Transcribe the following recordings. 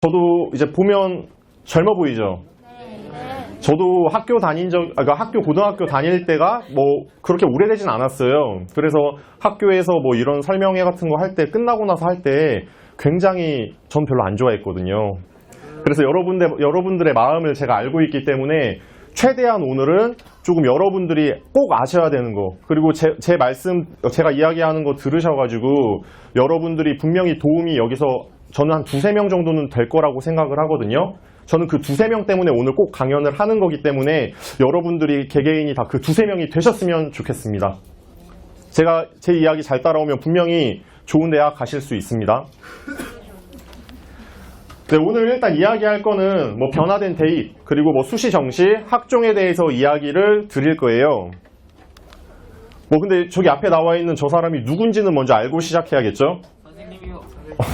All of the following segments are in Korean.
저도 이제 보면 젊어 보이죠? 저도 학교 고등학교 다닐 때가 뭐 그렇게 오래되진 않았어요. 그래서 학교에서 뭐 이런 설명회 같은 거 할 때 끝나고 나서 할 때 굉장히 전 별로 안 좋아했거든요. 그래서 여러분들의 마음을 제가 알고 있기 때문에 최대한 오늘은 조금 여러분들이 꼭 아셔야 되는 거, 그리고 제 말씀, 제가 이야기하는 거 들으셔가지고 여러분들이 분명히 도움이 여기서 저는 한 2~3명 정도는 될 거라고 생각을 하거든요. 저는 그 2~3명 때문에 오늘 꼭 강연을 하는 거기 때문에 여러분들이 개개인이 다 그 2~3명이 되셨으면 좋겠습니다. 제가 제 이야기 잘 따라오면 분명히 좋은 대학 가실 수 있습니다. 네, 오늘 일단 이야기할 거는 뭐 변화된 대입, 그리고 뭐 수시 정시, 학종에 대해서 이야기를 드릴 거예요. 뭐 근데 저기 앞에 나와 있는 저 사람이 누군지는 먼저 알고 시작해야겠죠? 선생님이요.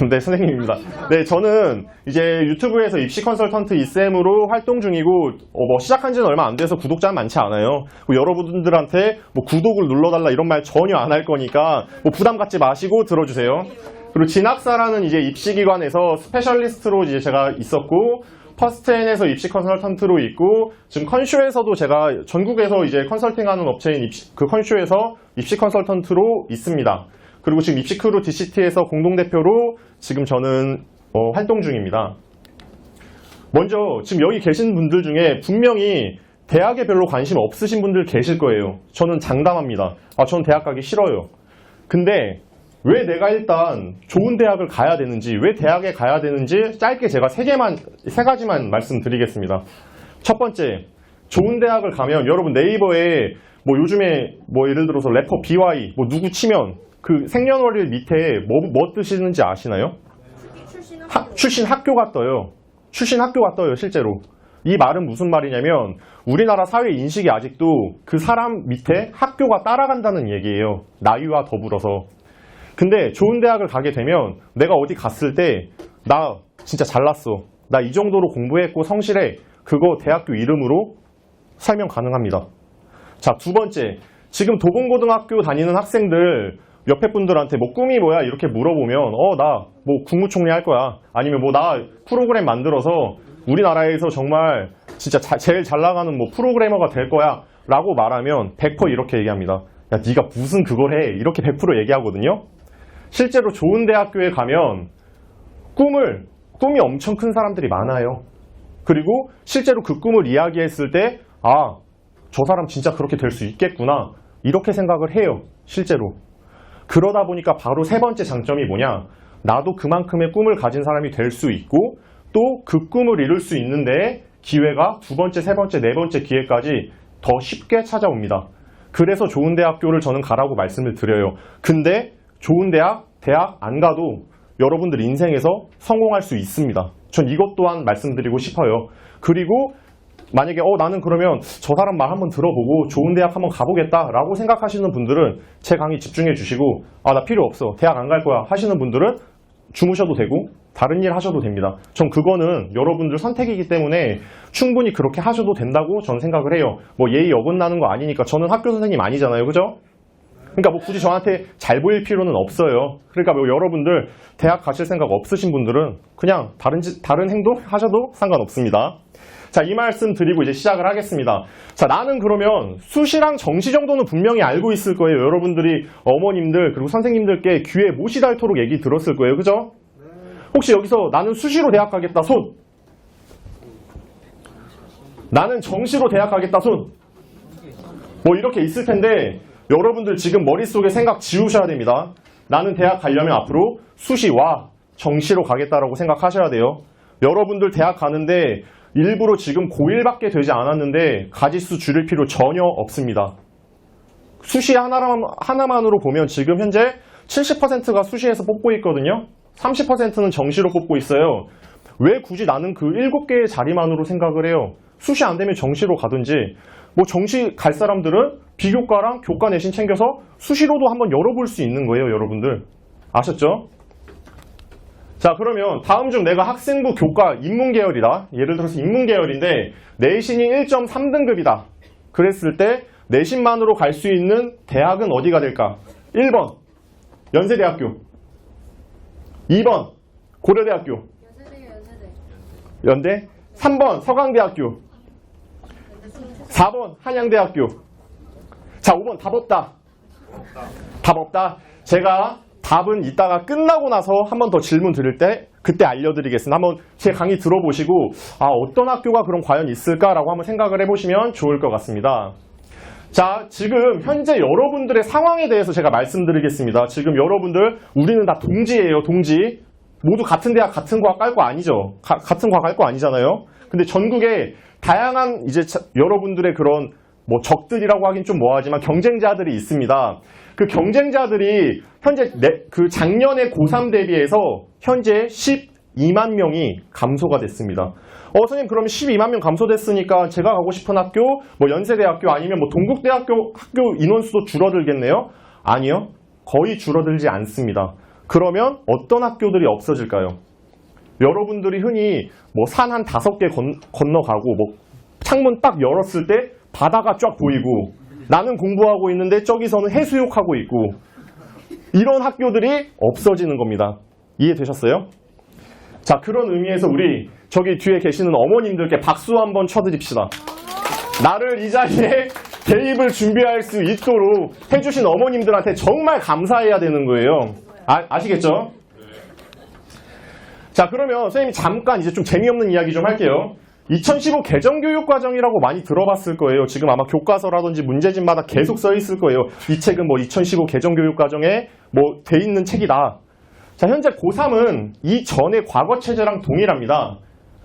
네, 선생님입니다. 네, 저는 이제 유튜브에서 입시 컨설턴트 이쌤으로 활동 중이고, 뭐 시작한 지는 얼마 안 돼서 구독자는 많지 않아요. 여러분들한테 뭐 구독을 눌러달라 이런 말 전혀 안 할 거니까 뭐 부담 갖지 마시고 들어주세요. 그리고 진학사라는 이제 입시기관에서 스페셜리스트로 이제 제가 있었고, 퍼스트엔에서 입시 컨설턴트로 있고, 지금 컨쇼에서도 제가 전국에서 이제 컨설팅하는 업체인 그 컨쇼에서 입시 컨설턴트로 있습니다. 그리고 지금 입시크루 DCT에서 공동대표로 지금 저는 활동 중입니다. 먼저 지금 여기 계신 분들 중에 분명히 대학에 별로 관심 없으신 분들 계실 거예요. 저는 장담합니다. 저는 대학 가기 싫어요. 근데 왜 내가 일단 좋은 대학을 가야 되는지, 왜 대학에 가야 되는지 짧게 제가 세 가지만 말씀드리겠습니다. 첫 번째, 좋은 대학을 가면 여러분 네이버에 뭐 요즘에 뭐 예를 들어서 래퍼 BY 뭐 누구 치면 그 생년월일 밑에 뭐 뜨시는지 아시나요? 출신 학교가 떠요. 출신 학교가 떠요, 실제로. 이 말은 무슨 말이냐면 우리나라 사회 인식이 아직도 그 사람 밑에 학교가 따라간다는 얘기예요. 나이와 더불어서. 근데 좋은 대학을 가게 되면 내가 어디 갔을 때 나 진짜 잘났어, 나 이 정도로 공부했고 성실해, 그거 대학교 이름으로 설명 가능합니다. 자, 두 번째, 지금 도봉고등학교 다니는 학생들 옆에 분들한테 뭐 꿈이 뭐야 이렇게 물어보면 나 뭐 국무총리 할 거야, 아니면 뭐 나 프로그램 만들어서 우리나라에서 정말 진짜 제일 잘 나가는 뭐 프로그래머가 될 거야 라고 말하면 100% 이렇게 얘기합니다. 야, 네가 무슨 그걸 해, 이렇게 100% 얘기하거든요. 실제로 좋은 대학교에 가면 꿈이 엄청 큰 사람들이 많아요. 그리고 실제로 그 꿈을 이야기했을 때 저 사람 진짜 그렇게 될 수 있겠구나 이렇게 생각을 해요, 실제로. 그러다 보니까 바로 세 번째 장점이 뭐냐, 나도 그만큼의 꿈을 가진 사람이 될 수 있고 또 그 꿈을 이룰 수 있는데 기회가 두 번째, 세 번째, 네 번째 기회까지 더 쉽게 찾아옵니다. 그래서 좋은 대학교를 저는 가라고 말씀을 드려요. 근데 좋은 대학 안 가도 여러분들 인생에서 성공할 수 있습니다. 전 이것 또한 말씀드리고 싶어요. 그리고 만약에 나는 그러면 저 사람 말 한번 들어보고 좋은 대학 한번 가보겠다 라고 생각하시는 분들은 제 강의 집중해 주시고 나 필요 없어, 대학 안 갈 거야 하시는 분들은 주무셔도 되고 다른 일 하셔도 됩니다. 전 그거는 여러분들 선택이기 때문에 충분히 그렇게 하셔도 된다고 전 생각을 해요. 뭐 예의 어긋나는 거 아니니까. 저는 학교 선생님 아니잖아요, 그죠? 그러니까 뭐 굳이 저한테 잘 보일 필요는 없어요. 그러니까 뭐 여러분들 대학 가실 생각 없으신 분들은 그냥 다른 행동 하셔도 상관없습니다. 자, 이 말씀 드리고 이제 시작을 하겠습니다. 자, 나는 그러면 수시랑 정시 정도는 분명히 알고 있을 거예요. 여러분들이 어머님들 그리고 선생님들께 귀에 못이 닳도록 얘기 들었을 거예요, 그죠? 혹시 여기서 나는 수시로 대학 가겠다 손. 나는 정시로 대학 가겠다 손. 뭐 이렇게 있을 텐데 여러분들 지금 머릿속에 생각 지우셔야 됩니다. 나는 대학 가려면 앞으로 수시와 정시로 가겠다라고 생각하셔야 돼요. 여러분들 대학 가는데 일부러 지금 고1밖에 되지 않았는데 가지수 줄일 필요 전혀 없습니다. 수시 하나만으로 보면 지금 현재 70%가 수시에서 뽑고 있거든요. 30%는 정시로 뽑고 있어요. 왜 굳이 나는 그 7개의 자리만으로 생각을 해요? 수시 안 되면 정시로 가든지, 뭐 정시 갈 사람들은 비교과랑 교과 내신 챙겨서 수시로도 한번 열어볼 수 있는 거예요, 여러분들. 아셨죠? 자, 그러면 다음 중 내가 학생부 교과 인문계열이다. 예를 들어서 인문계열인데 내신이 1.3등급이다. 그랬을 때 내신만으로 갈 수 있는 대학은 어디가 될까? 1번 연세대학교, 2번 고려대학교, 연대. 3번 서강대학교. 4번 한양대학교. 자, 5번 답 없다. 답 없다. 제가 답은 이따가 끝나고 나서 한 번 더 질문 드릴 때 그때 알려드리겠습니다. 한번 제 강의 들어보시고 어떤 학교가 그럼 과연 있을까라고 한번 생각을 해보시면 좋을 것 같습니다. 자, 지금 현재 여러분들의 상황에 대해서 제가 말씀드리겠습니다. 지금 여러분들 우리는 다 동지예요. 동지. 모두 같은 대학 같은 과학 깔 거 아니죠. 같은 과학 깔 거 아니잖아요. 근데 전국에 다양한 이제 여러분들의 그런 뭐 적들이라고 하긴 좀 뭐하지만 경쟁자들이 있습니다. 그 경쟁자들이 현재 그 작년에 고3 대비해서 현재 12만 명이 감소가 됐습니다. 선생님 그럼 12만 명 감소됐으니까 제가 가고 싶은 학교, 뭐 연세대학교 아니면 뭐 동국대학교 학교 인원수도 줄어들겠네요? 아니요. 거의 줄어들지 않습니다. 그러면 어떤 학교들이 없어질까요? 여러분들이 흔히 뭐 산 한 5개 건너가고 뭐 창문 딱 열었을 때 바다가 쫙 보이고 나는 공부하고 있는데 저기서는 해수욕하고 있고 이런 학교들이 없어지는 겁니다. 이해되셨어요? 자, 그런 의미에서 우리 저기 뒤에 계시는 어머님들께 박수 한번 쳐드립시다. 나를 이 자리에 대입을 준비할 수 있도록 해주신 어머님들한테 정말 감사해야 되는 거예요. 아시겠죠? 자, 그러면 선생님이 잠깐 이제 좀 재미없는 이야기 좀 할게요. 2015 개정교육과정이라고 많이 들어봤을 거예요. 지금 아마 교과서라든지 문제집마다 계속 써 있을 거예요. 이 책은 뭐 2015 개정교육과정에 뭐 돼 있는 책이다. 자, 현재 고3은 이전의 과거 체제랑 동일합니다.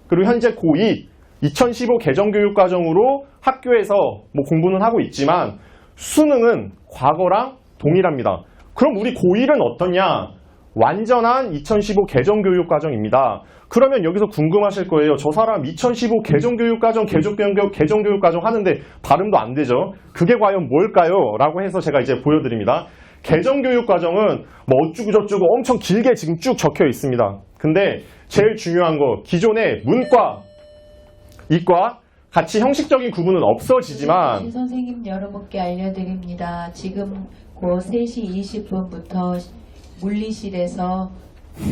그리고 현재 고2 2015 개정교육과정으로 학교에서 뭐 공부는 하고 있지만 수능은 과거랑 동일합니다. 그럼 우리 고1은 어떠냐? 완전한 2015 개정교육과정입니다. 그러면 여기서 궁금하실 거예요. 저 사람 2015 개정교육과정, 개정교육과정 하는데 발음도 안 되죠. 그게 과연 뭘까요? 라고 해서 제가 이제 보여드립니다. 개정교육과정은 뭐 어쭈고저쭈고 엄청 길게 지금 쭉 적혀 있습니다. 근데 제일 중요한 거, 기존의 문과, 이과 같이 형식적인 구분은 없어지지만 선생님 여러분께 알려드립니다. 지금 곧 3시 20분부터 물리실에서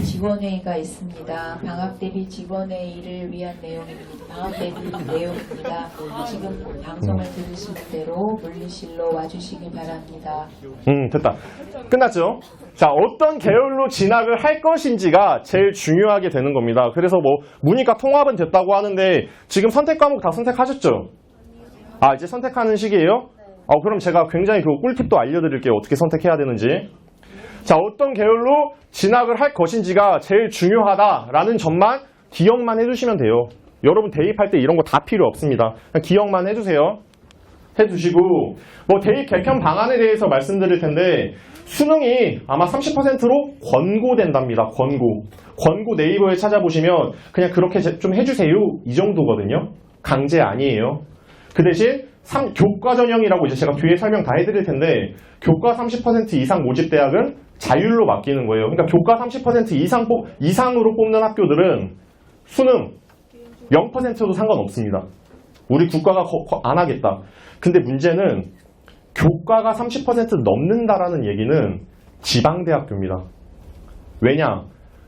직원회의가 있습니다. 방학 대비 직원회의를 위한 내용입니다. 방학 대비 내용입니다. 지금 방송을 들으시는 대로 물리실로 와주시기 바랍니다. 됐다. 끝났죠? 자, 어떤 계열로 진학을 할 것인지가 제일 중요하게 되는 겁니다. 그래서 뭐 문이과 통합은 됐다고 하는데 지금 선택 과목 다 선택하셨죠? 이제 선택하는 시기예요? 그럼 제가 굉장히 그 꿀팁도 알려드릴게요. 어떻게 선택해야 되는지. 자, 어떤 계열로 진학을 할 것인지가 제일 중요하다라는 점만 기억만 해주시면 돼요. 여러분 대입할 때 이런 거 다 필요 없습니다. 그냥 기억만 해주세요. 해주시고 뭐 대입 개편 방안에 대해서 말씀드릴 텐데 수능이 아마 30%로 권고된답니다. 권고 네이버에 찾아보시면 그냥 그렇게 좀 해주세요 이 정도거든요. 강제 아니에요. 그 대신 교과 전형이라고 이제 제가 뒤에 설명 다 해드릴 텐데 교과 30% 이상 모집 대학은 자율로 맡기는 거예요. 그러니까 교과 30% 이상으로 뽑는 학교들은 수능 0%도 상관없습니다. 우리 국가가 안 하겠다. 근데 문제는 교과가 30% 넘는다라는 얘기는 지방대학교입니다. 왜냐?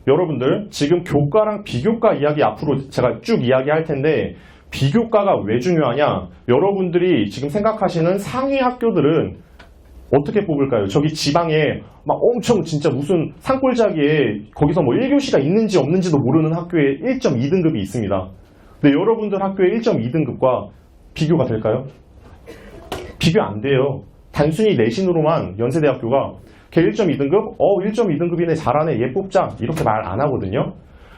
여러분들 지금 교과랑 비교과 이야기 앞으로 제가 쭉 이야기할 텐데 비교과가 왜 중요하냐? 여러분들이 지금 생각하시는 상위 학교들은 어떻게 뽑을까요? 저기 지방에 막 엄청 진짜 무슨 산골짜기에 거기서 뭐 1교시가 있는지 없는지도 모르는 학교에 1.2등급이 있습니다. 근데 여러분들 학교의 1.2등급과 비교가 될까요? 비교 안 돼요. 단순히 내신으로만 연세대학교가 걔 1.2등급? 1.2등급이네 잘하네 얘 뽑자 이렇게 말 안 하거든요.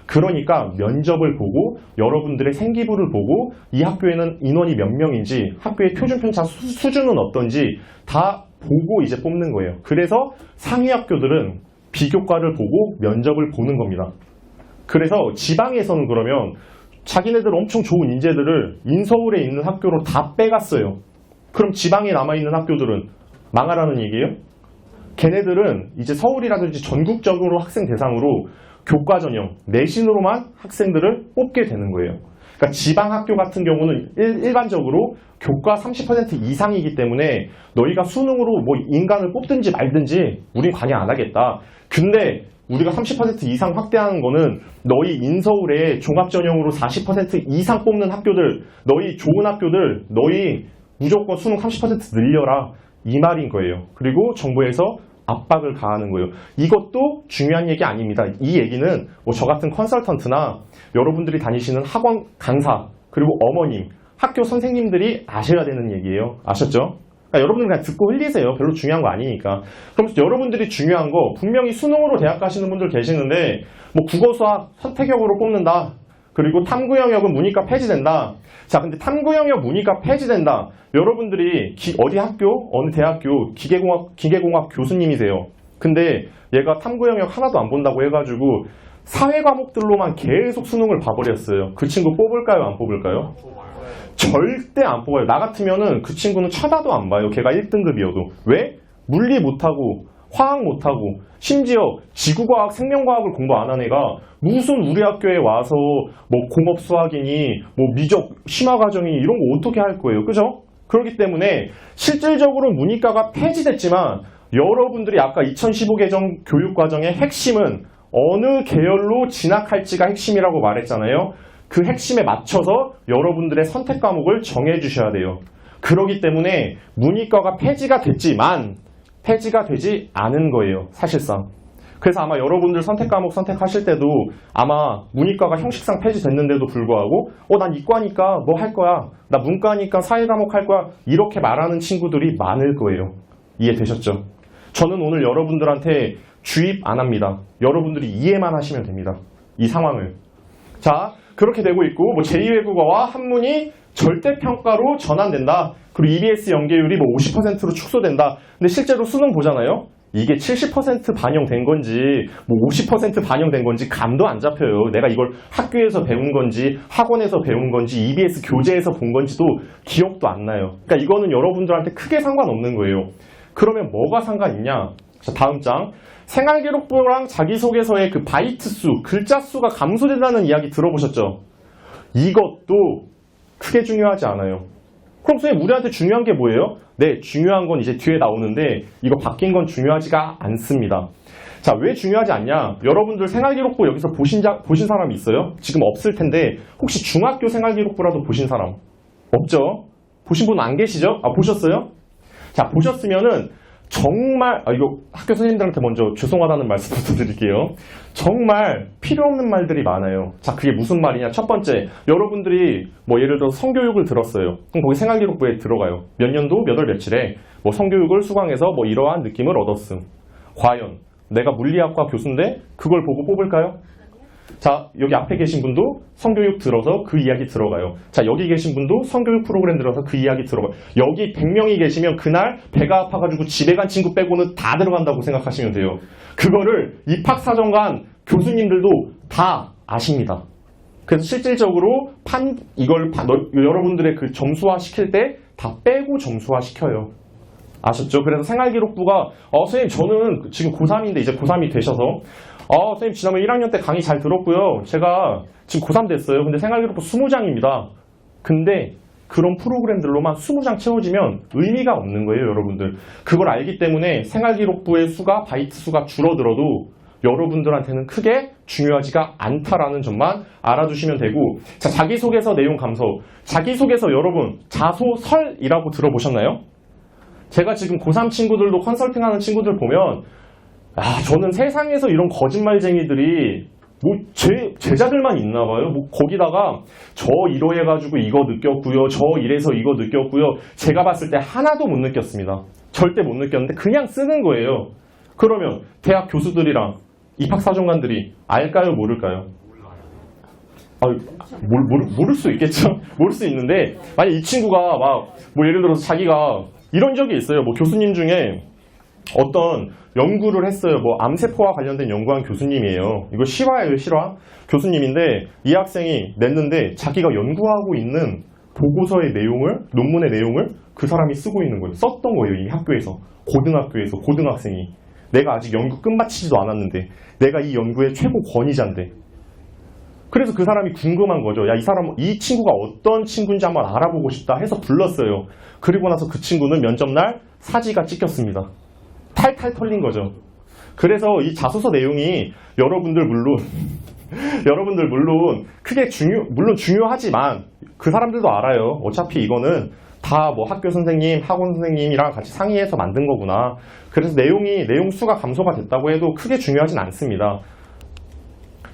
그러니까 면접을 보고 여러분들의 생기부를 보고 이 학교에는 인원이 몇 명인지 학교의 표준편차 수준은 어떤지 다 보고 이제 뽑는 거예요. 그래서 상위 학교들은 비교과를 보고 면접을 보는 겁니다. 그래서 지방에서는 그러면 자기네들 엄청 좋은 인재들을 인서울에 있는 학교로 다 빼갔어요. 그럼 지방에 남아있는 학교들은 망하라는 얘기예요? 걔네들은 이제 서울이라든지 전국적으로 학생 대상으로 교과 전형, 내신으로만 학생들을 뽑게 되는 거예요. 그러니까 지방 학교 같은 경우는 일반적으로 교과 30% 이상이기 때문에 너희가 수능으로 뭐 인간을 뽑든지 말든지 우린 관여 안 하겠다. 근데 우리가 30% 이상 확대하는 거는 너희 인서울에 종합전형으로 40% 이상 뽑는 학교들, 너희 좋은 학교들, 너희 무조건 수능 30% 늘려라. 이 말인 거예요. 그리고 정부에서 압박을 가하는 거예요. 이것도 중요한 얘기 아닙니다. 이 얘기는 뭐 저 같은 컨설턴트나 여러분들이 다니시는 학원 강사, 그리고 어머님, 학교 선생님들이 아셔야 되는 얘기예요. 아셨죠? 그러니까 여러분들 그냥 듣고 흘리세요. 별로 중요한 거 아니니까. 그럼 여러분들이 중요한 거, 분명히 수능으로 대학 가시는 분들 계시는데 뭐 국어 수학 선택형으로 뽑는다. 그리고 탐구 영역은 문이과 폐지된다. 자, 근데 탐구 영역 문이과 폐지된다. 여러분들이 어디 학교, 어느 대학교 기계공학 교수님이세요. 근데 얘가 탐구 영역 하나도 안 본다고 해가지고 사회 과목들로만 계속 수능을 봐버렸어요. 그 친구 뽑을까요? 안 뽑을까요? 절대 안 뽑아요. 나 같으면은 그 친구는 쳐다도 안 봐요. 걔가 1등급이어도. 왜? 물리 못하고 화학 못하고 심지어 지구과학, 생명과학을 공부 안 한 애가 무슨 우리 학교에 와서 뭐 공업수학이니 뭐 미적 심화과정이니 이런 거 어떻게 할 거예요. 그죠? 그렇기 때문에 실질적으로 문이과가 폐지됐지만 여러분들이 아까 2015 개정 교육과정의 핵심은 어느 계열로 진학할지가 핵심이라고 말했잖아요. 그 핵심에 맞춰서 여러분들의 선택 과목을 정해주셔야 돼요. 그렇기 때문에 문이과가 폐지가 됐지만 폐지가 되지 않은 거예요. 사실상. 그래서 아마 여러분들 선택 과목 선택하실 때도 아마 문이과가 형식상 폐지됐는데도 불구하고 난 이과니까 뭐 할 거야. 나 문과니까 사회 과목 할 거야. 이렇게 말하는 친구들이 많을 거예요. 이해되셨죠? 저는 오늘 여러분들한테 주입 안 합니다. 여러분들이 이해만 하시면 됩니다. 이 상황을. 자, 그렇게 되고 있고 뭐 제2외국어와 한문이 절대평가로 전환된다. 그리고 EBS 연계율이 뭐 50%로 축소된다. 근데 실제로 수능 보잖아요. 이게 70% 반영된 건지 뭐 50% 반영된 건지 감도 안 잡혀요. 내가 이걸 학교에서 배운 건지 학원에서 배운 건지 EBS 교재에서 본 건지도 기억도 안 나요. 그러니까 이거는 여러분들한테 크게 상관없는 거예요. 그러면 뭐가 상관 있냐? 자, 다음 장. 생활기록부랑 자기소개서의 그 바이트 수, 글자 수가 감소된다는 이야기 들어보셨죠? 이것도 크게 중요하지 않아요. 그럼 선생님 우리한테 중요한 게 뭐예요? 네, 중요한 건 이제 뒤에 나오는데 이거 바뀐 건 중요하지가 않습니다. 자, 왜 중요하지 않냐? 여러분들 생활기록부 여기서 보신 사람 있어요? 지금 없을 텐데 혹시 중학교 생활기록부라도 보신 사람? 없죠? 보신 분 안 계시죠? 아, 보셨어요? 자, 보셨으면은 정말 이거 학교 선생님들한테 먼저 죄송하다는 말씀부터 드릴게요. 정말 필요 없는 말들이 많아요. 자, 그게 무슨 말이냐? 첫 번째, 여러분들이 뭐 예를 들어 성교육을 들었어요. 그럼 거기 생활기록부에 들어가요. 몇 년도 몇 월 며칠에 뭐 성교육을 수강해서 뭐 이러한 느낌을 얻었음. 과연 내가 물리학과 교수인데 그걸 보고 뽑을까요? 자, 여기 앞에 계신 분도 성교육 들어서 그 이야기 들어가요. 자, 여기 계신 분도 성교육 프로그램 들어서 그 이야기 들어가요. 여기 100명이 계시면 그날 배가 아파가지고 집에 간 친구 빼고는 다 들어간다고 생각하시면 돼요. 그거를 입학사정관 교수님들도 다 아십니다. 그래서 실질적으로 여러분들의 그 점수화 시킬 때 다 빼고 점수화 시켜요. 아셨죠? 그래서 생활기록부가 선생님 저는 지금 고3인데 이제 고3이 되셔서 선생님 지난번 1학년 때 강의 잘 들었고요. 제가 지금 고3 됐어요. 근데 생활기록부 20장입니다. 근데 그런 프로그램들로만 20장 채워지면 의미가 없는 거예요, 여러분들. 그걸 알기 때문에 생활기록부의 수가, 바이트 수가 줄어들어도 여러분들한테는 크게 중요하지가 않다라는 점만 알아두시면 되고, 자, 자기소개서 내용 감소. 자기소개서 여러분, 자소설이라고 들어보셨나요? 제가 지금 고3 친구들도 컨설팅하는 친구들 보면 저는 세상에서 이런 거짓말쟁이들이 뭐 제자들만 있나 봐요. 뭐 거기다가 저 이러해가지고 이거 느꼈고요. 저 이래서 이거 느꼈고요. 제가 봤을 때 하나도 못 느꼈습니다. 절대 못 느꼈는데 그냥 쓰는 거예요. 그러면 대학 교수들이랑 입학사정관들이 알까요? 모를까요? 모를 수 있겠죠? 모를 수 있는데 만약 이 친구가 막 뭐 예를 들어서 자기가 이런 적이 있어요. 뭐 교수님 중에 어떤 연구를 했어요. 뭐 암세포와 관련된 연구한 교수님이에요. 이거 실화예요, 실화. 교수님인데 이 학생이 냈는데 자기가 연구하고 있는 보고서의 내용을, 논문의 내용을 그 사람이 쓰고 있는 거예요. 썼던 거예요, 이 학교에서. 고등학교에서, 고등학생이. 내가 아직 연구 끝마치지도 않았는데 내가 이 연구의 최고 권위자인데. 그래서 그 사람이 궁금한 거죠. 야, 이 친구가 어떤 친구인지 한번 알아보고 싶다 해서 불렀어요. 그리고 나서 그 친구는 면접날 사지가 찍혔습니다. 탈탈 털린 거죠. 그래서 이 자소서 내용이 여러분들 물론 크게 물론 중요하지만 그 사람들도 알아요. 어차피 이거는 다 뭐 학교 선생님, 학원 선생님이랑 같이 상의해서 만든 거구나. 그래서 내용 수가 감소가 됐다고 해도 크게 중요하진 않습니다.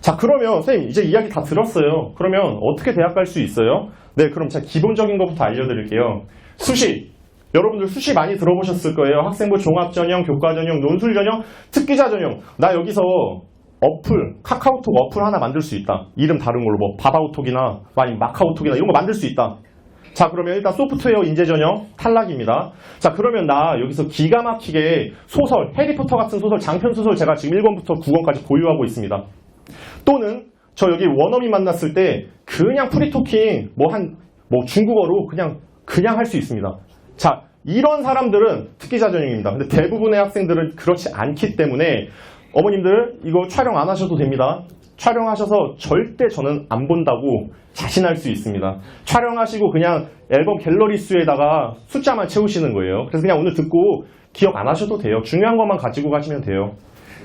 자, 그러면 선생님 이제 이야기 다 들었어요. 그러면 어떻게 대학 갈 수 있어요? 네, 그럼 제가 기본적인 것부터 알려드릴게요. 수시. 여러분들 수시 많이 들어보셨을 거예요. 학생부 종합전형, 교과전형, 논술전형, 특기자전형. 나 여기서 카카오톡 어플 하나 만들 수 있다. 이름 다른 걸로 뭐 바바오톡이나 아니면 마카오톡이나 이런 거 만들 수 있다. 자, 그러면 일단 소프트웨어 인재전형 탈락입니다. 자, 그러면 나 여기서 기가 막히게 소설, 해리포터 같은 소설, 장편소설 제가 지금 1권부터 9권까지 보유하고 있습니다. 또는 저 여기 원어민 만났을 때 그냥 프리토킹 중국어로 그냥 할 수 있습니다. 자, 이런 사람들은 특기자 전형입니다. 근데 대부분의 학생들은 그렇지 않기 때문에 어머님들 이거 촬영 안 하셔도 됩니다. 촬영하셔서 절대 저는 안 본다고 자신할 수 있습니다. 촬영하시고 그냥 앨범 갤러리 수에다가 숫자만 채우시는 거예요. 그래서 그냥 오늘 듣고 기억 안 하셔도 돼요. 중요한 것만 가지고 가시면 돼요.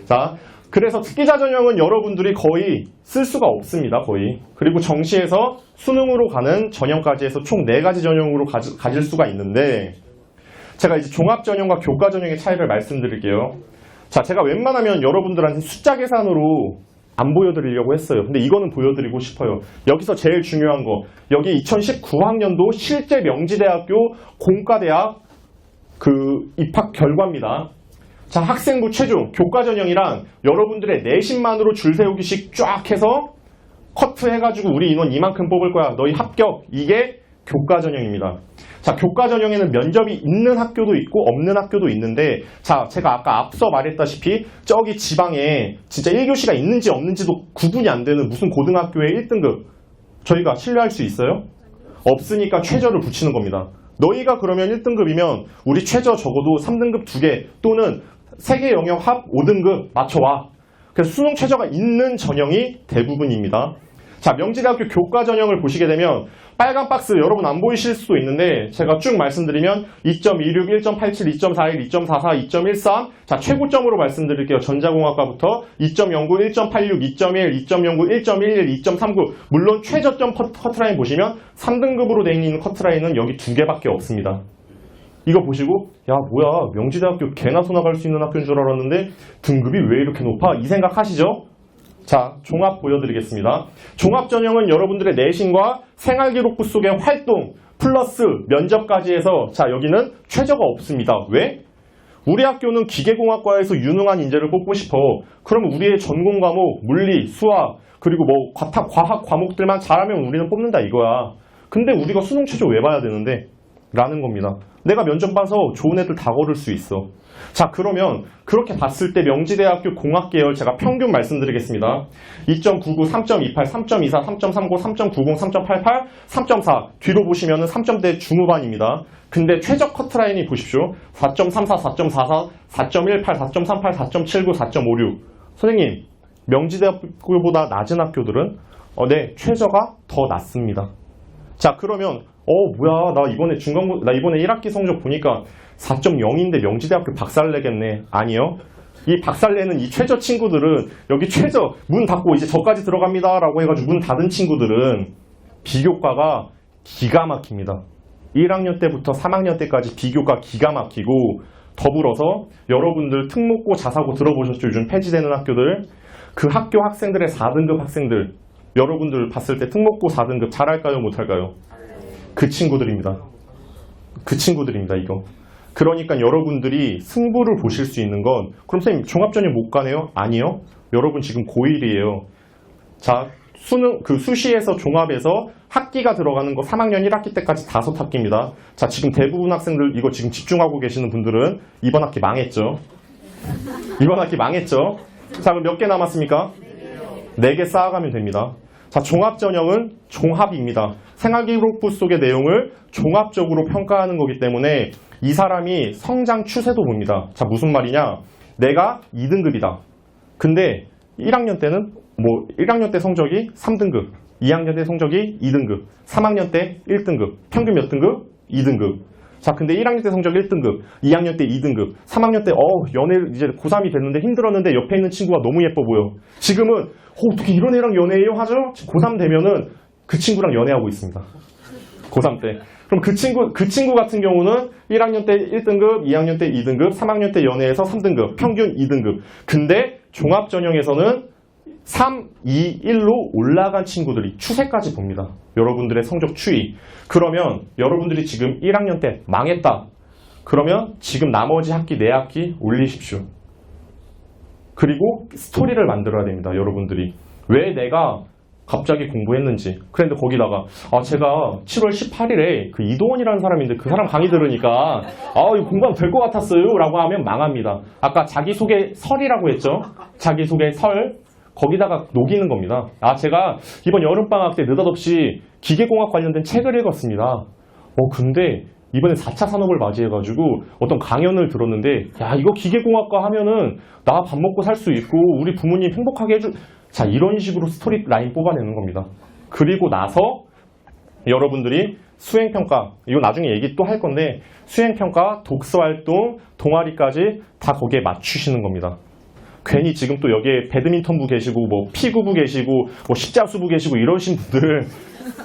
자, 그래서 특기자 전형은 여러분들이 거의 쓸 수가 없습니다. 거의. 그리고 정시에서 수능으로 가는 전형까지 해서 총 4가지 전형으로 가질 수가 있는데 제가 이제 종합 전형과 교과 전형의 차이를 말씀드릴게요. 자, 제가 웬만하면 여러분들한테 숫자 계산으로 안 보여드리려고 했어요. 근데 이거는 보여드리고 싶어요. 여기서 제일 중요한 거, 여기 2019학년도 실제 명지대학교 공과대학 입학 결과입니다. 자, 학생부 최종 교과 전형이랑 여러분들의 내신만으로 줄 세우기식 쫙 해서 커트해가지고 우리 인원 이만큼 뽑을 거야. 너희 합격. 이게 교과 전형입니다. 자, 교과 전형에는 면접이 있는 학교도 있고 없는 학교도 있는데, 자, 제가 아까 앞서 말했다시피 저기 지방에 진짜 1교시가 있는지 없는지도 구분이 안 되는 무슨 고등학교의 1등급 저희가 신뢰할 수 있어요? 없으니까 최저를 붙이는 겁니다. 너희가 그러면 1등급이면 우리 최저 적어도 3등급 2개 또는 3개 영역 합 5등급 맞춰와. 그래서 수능 최저가 있는 전형이 대부분입니다. 자, 명지대학교 교과 전형을 보시게 되면 빨간 박스 여러분 안 보이실 수도 있는데 제가 쭉 말씀드리면 2.26, 1.87, 2.41, 2.44, 2.13 자, 최고점으로 말씀드릴게요. 전자공학과부터 2.09, 1.86, 2.1, 2.09, 1.11, 2.39 물론 최저점 커트라인 보시면 3등급으로 되어 있는 커트라인은 여기 2개밖에 없습니다. 이거 보시고 야 뭐야 명지대학교 개나 소나 갈 수 있는 학교인 줄 알았는데 등급이 왜 이렇게 높아? 이 생각하시죠? 자, 종합 보여드리겠습니다. 종합 전형은 여러분들의 내신과 생활기록부 속의 활동 플러스 면접까지 해서 자, 여기는 최저가 없습니다. 왜? 우리 학교는 기계공학과에서 유능한 인재를 뽑고 싶어. 그러면 우리의 전공 과목, 물리, 수학 그리고 뭐 과학 과목들만 잘하면 우리는 뽑는다 이거야. 근데 우리가 수능 최저 왜 봐야 되는데? 라는 겁니다. 내가 면접 봐서 좋은 애들 다 고를 수 있어. 자, 그러면 그렇게 봤을 때 명지대학교 공학계열 제가 평균 말씀드리겠습니다. 2.99, 3.28, 3.24, 3.39, 3.90, 3.88, 3.4 뒤로 보시면은 3점대 중후반입니다. 근데 최저 커트라인이 보십시오. 4.34, 4.44, 4.18, 4.38, 4.79, 4.56 선생님, 명지대학교보다 낮은 학교들은 네, 최저가 더 낮습니다. 자, 그러면 뭐야 나 이번에 1학기 성적 보니까 4.0인데 명지대학교 박살내겠네. 아니요. 이 박살내는 이 최저 친구들은 여기 최저 문 닫고 이제 저까지 들어갑니다 라고 해가지고 문 닫은 친구들은 비교과가 기가 막힙니다. 1학년 때부터 3학년 때까지 비교과 기가 막히고 더불어서 여러분들 특목고 자사고 들어보셨죠? 요즘 폐지되는 학교들. 그 학교 학생들의 4등급 학생들 여러분들 봤을 때 특목고 4등급 잘할까요? 못할까요? 그 친구들입니다. 그 친구들입니다. 이거. 그러니까 여러분들이 승부를 보실 수 있는 건 그럼 선생님 종합전형 못 가네요? 아니요. 여러분 지금 고1이에요. 자, 수시에서 종합에서 학기가 들어가는 거 3학년 1학기 때까지 5학기입니다. 자, 지금 대부분 학생들 이거 지금 집중하고 계시는 분들은 이번 학기 망했죠. 이번 학기 망했죠. 자, 그럼 몇 개 남았습니까? 4개 쌓아가면 됩니다. 자, 종합전형은 종합입니다. 생활기록부 속의 내용을 종합적으로 평가하는 거기 때문에 이 사람이 성장 추세도 봅니다. 자, 무슨 말이냐? 내가 2등급이다. 근데 1학년 때는 1학년 때 성적이 3등급, 2학년 때 성적이 2등급, 3학년 때 1등급, 평균 몇 등급? 2등급. 자, 근데 1학년 때 성적 1등급, 2학년 때 2등급, 3학년 때 연애를 이제 고3이 됐는데 힘들었는데 옆에 있는 친구가 너무 예뻐 보여. 지금은 어떻게 이런 애랑 연애해요? 하죠? 고3 되면은 그 친구랑 연애하고 있습니다. 고3 때. 그럼 그 친구 같은 경우는 1학년 때 1등급, 2학년 때 2등급, 3학년 때 연애해서 3등급, 평균 2등급. 근데 종합전형에서는 3, 2, 1로 올라간 친구들이 추세까지 봅니다. 여러분들의 성적 추이. 그러면 여러분들이 지금 1학년 때 망했다. 그러면 지금 나머지 학기 4학기 올리십시오. 그리고 스토리를 만들어야 됩니다. 여러분들이. 왜 내가 갑자기 공부했는지. 그런데 거기다가 제가 7월 18일에 그 이도원이라는 사람인데 그 사람 강의 들으니까 이거 공부하면 될 것 같았어요 라고 하면 망합니다. 아까 자기소개 설이라고 했죠. 자기소개 설. 거기다가 녹이는 겁니다. 제가 이번 여름방학 때 느닷없이 기계공학 관련된 책을 읽었습니다. 근데 이번에 4차 산업을 맞이해가지고 어떤 강연을 들었는데 이거 기계공학과 하면은 나 밥 먹고 살 수 있고 우리 부모님 행복하게 자, 이런 식으로 스토리 라인 뽑아내는 겁니다. 그리고 나서 여러분들이 수행평가, 이거 나중에 얘기 또 할 건데 수행평가, 독서활동, 동아리까지 다 거기에 맞추시는 겁니다. 괜히 지금 또 여기에 배드민턴부 계시고 뭐 피구부 계시고 뭐 십자수부 계시고 이러신 분들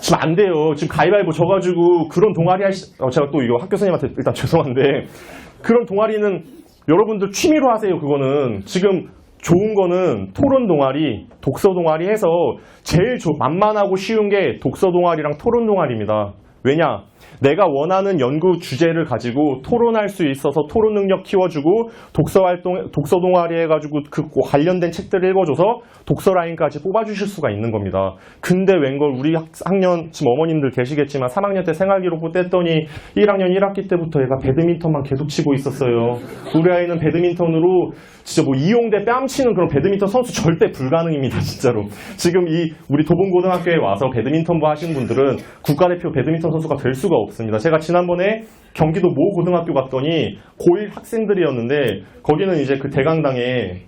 지금 안 돼요. 지금 가위바위보 져가지고 그런 동아리 제가 또 이거 학교 선생님한테 일단 죄송한데 그런 동아리는 여러분들 취미로 하세요. 그거는 지금 좋은 거는 토론 동아리, 독서 동아리 해서 제일 만만하고 쉬운 게 독서 동아리랑 토론 동아리입니다. 왜냐? 내가 원하는 연구 주제를 가지고 토론할 수 있어서 토론 능력 키워주고 독서 동아리 해가지고 그 관련된 책들을 읽어줘서 독서 라인까지 뽑아주실 수가 있는 겁니다. 근데 웬걸 우리 학년 지금 어머님들 계시겠지만 3학년 때 생활기록부 뗐더니 1학년 1학기 때부터 얘가 배드민턴만 계속 치고 있었어요. 우리 아이는 배드민턴으로 진짜 뭐 이용대 뺨치는 그런 배드민턴 선수 절대 불가능입니다. 진짜로. 지금 우리 도봉고등학교에 와서 배드민턴부 하시는 분들은 국가대표 배드민턴 선수가 될 수가 없습니다. 제가 지난번에 경기도 모 고등학교 갔더니 고1 학생들이었는데 거기는 이제 그 대강당에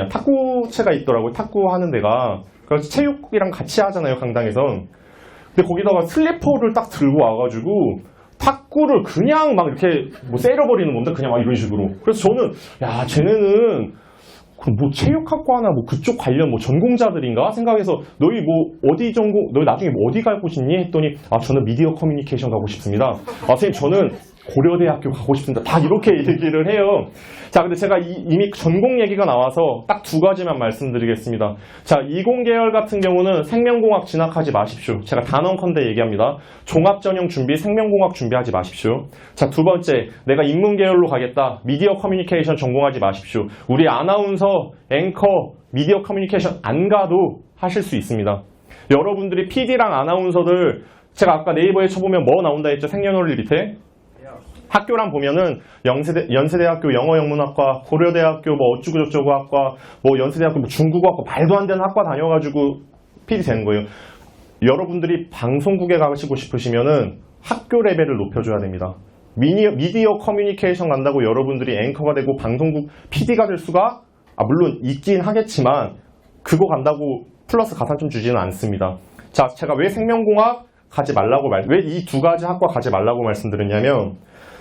탁구채가 있더라고요. 탁구 하는 데가. 그래서 체육이랑 같이 하잖아요, 강당에서. 근데 거기다가 슬리퍼를 딱 들고 와가지고 탁구를 그냥 막 이렇게 세려버리는 겁니다. 그냥 막 이런 식으로. 그래서 저는 쟤네는 그럼 체육학과 하나 그쪽 관련 전공자들인가 생각해서 너희 어디 전공, 너희 나중에 어디 가고 싶니? 했더니 저는 미디어 커뮤니케이션 가고 싶습니다. 선생님 저는 고려대학교 가고 싶습니다. 다 이렇게 얘기를 해요. 자, 근데 제가 이미 전공 얘기가 나와서 딱 2가지만 말씀드리겠습니다. 자, 이공계열 같은 경우는 생명공학 진학하지 마십시오. 제가 단언컨대 얘기합니다. 종합전형 준비, 생명공학 준비하지 마십시오. 자, 2번째, 내가 인문계열로 가겠다. 미디어 커뮤니케이션 전공하지 마십시오. 우리 아나운서, 앵커, 미디어 커뮤니케이션 안 가도 하실 수 있습니다. 여러분들이 PD랑 아나운서들 제가 아까 네이버에 쳐보면 뭐 나온다 했죠? 생년월일 밑에? 학교랑 보면은 연세대학교 영어영문학과, 고려대학교 어쩌고저쩌고 학과, 연세대학교 중국어학과 말도 안 되는 학과 다녀가지고 PD 되는 거예요. 여러분들이 방송국에 가시고 싶으시면은 학교 레벨을 높여줘야 됩니다. 미디어 커뮤니케이션 간다고 여러분들이 앵커가 되고 방송국 PD가 될 수가 물론 있긴 하겠지만 그거 간다고 플러스 가산점 주지는 않습니다. 자, 제가 왜 생명공학 가지 말라고 왜 이 2가지 학과 가지 말라고 말씀드렸냐면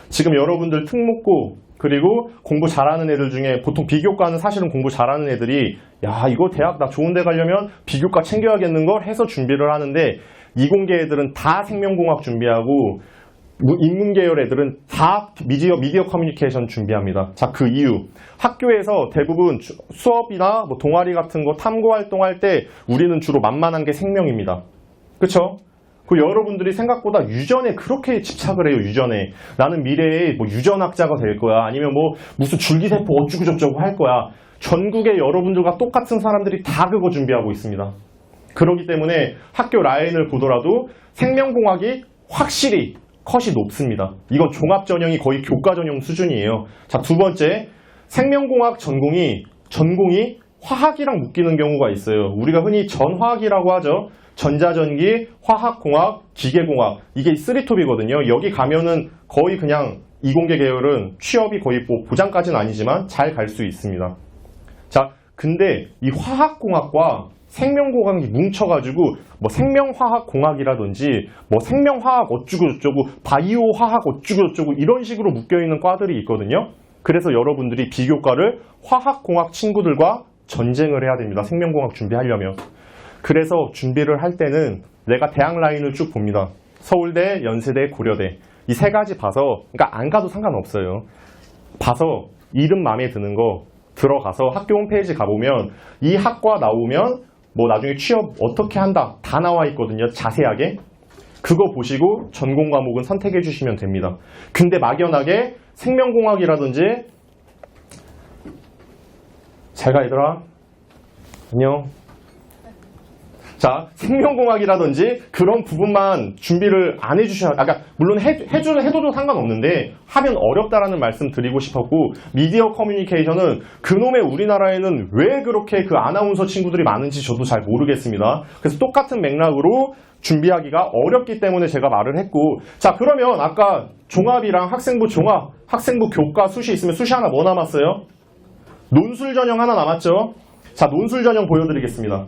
지금 여러분들 특목고 그리고 공부 잘하는 애들 중에 보통 비교과는 사실은 공부 잘하는 애들이 이거 대학 나 좋은 데 가려면 비교과 챙겨야겠는 걸 해서 준비를 하는데 이공계 애들은 다 생명공학 준비하고 인문계열 애들은 다 미디어 커뮤니케이션 준비합니다. 자, 그 이유. 학교에서 대부분 수업이나 동아리 같은 거 탐구 활동할 때 우리는 주로 만만한 게 생명입니다. 그쵸? 여러분들이 생각보다 유전에 그렇게 집착을 해요. 유전에. 나는 미래에 유전학자가 될 거야. 아니면 무슨 줄기세포 어쩌고저쩌고 할 거야. 전국의 여러분들과 똑같은 사람들이 다 그거 준비하고 있습니다. 그렇기 때문에 학교 라인을 보더라도 생명공학이 확실히 컷이 높습니다. 이건 종합전형이 거의 교과전형 수준이에요. 자, 2번째, 생명공학 전공이 화학이랑 묶이는 경우가 있어요. 우리가 흔히 전화학이라고 하죠. 전자전기, 화학공학, 기계공학 이게 3톱이거든요. 여기 가면은 거의 그냥 이공계 계열은 취업이 거의 보장까지는 아니지만 잘 갈 수 있습니다. 자, 근데 이 화학공학과 생명공학이 뭉쳐가지고 뭐 생명화학공학이라든지 뭐 생명화학 어쩌고저쩌고 바이오화학 어쩌고저쩌고 이런 식으로 묶여있는 과들이 있거든요. 그래서 여러분들이 비교과를 화학공학 친구들과 전쟁을 해야 됩니다. 생명공학 준비하려면. 그래서 준비를 할 때는 내가 대학 라인을 쭉 봅니다. 서울대, 연세대, 고려대 이 세 가지 봐서, 그러니까 안 가도 상관없어요. 봐서 이름 마음에 드는 거 들어가서 학교 홈페이지 가보면 이 학과 나오면 뭐 나중에 취업 어떻게 한다 다 나와 있거든요. 자세하게. 그거 보시고 전공 과목은 선택해 주시면 됩니다. 근데 막연하게 생명공학이라든지 잘 가 얘들아 안녕. 자, 생명공학이라든지 그런 부분만 준비를 안 해주셔야, 그러니까 물론 해도 상관없는데 하면 어렵다라는 말씀 드리고 싶었고, 미디어 커뮤니케이션은 그놈의 우리나라에는 왜 그렇게 그 아나운서 친구들이 많은지 저도 잘 모르겠습니다. 그래서 똑같은 맥락으로 준비하기가 어렵기 때문에 제가 말을 했고, 자 그러면 아까 종합이랑 학생부 종합, 학생부 교과 수시 있으면 수시 하나 뭐 남았어요? 논술 전형 하나 남았죠? 자, 논술 전형 보여드리겠습니다.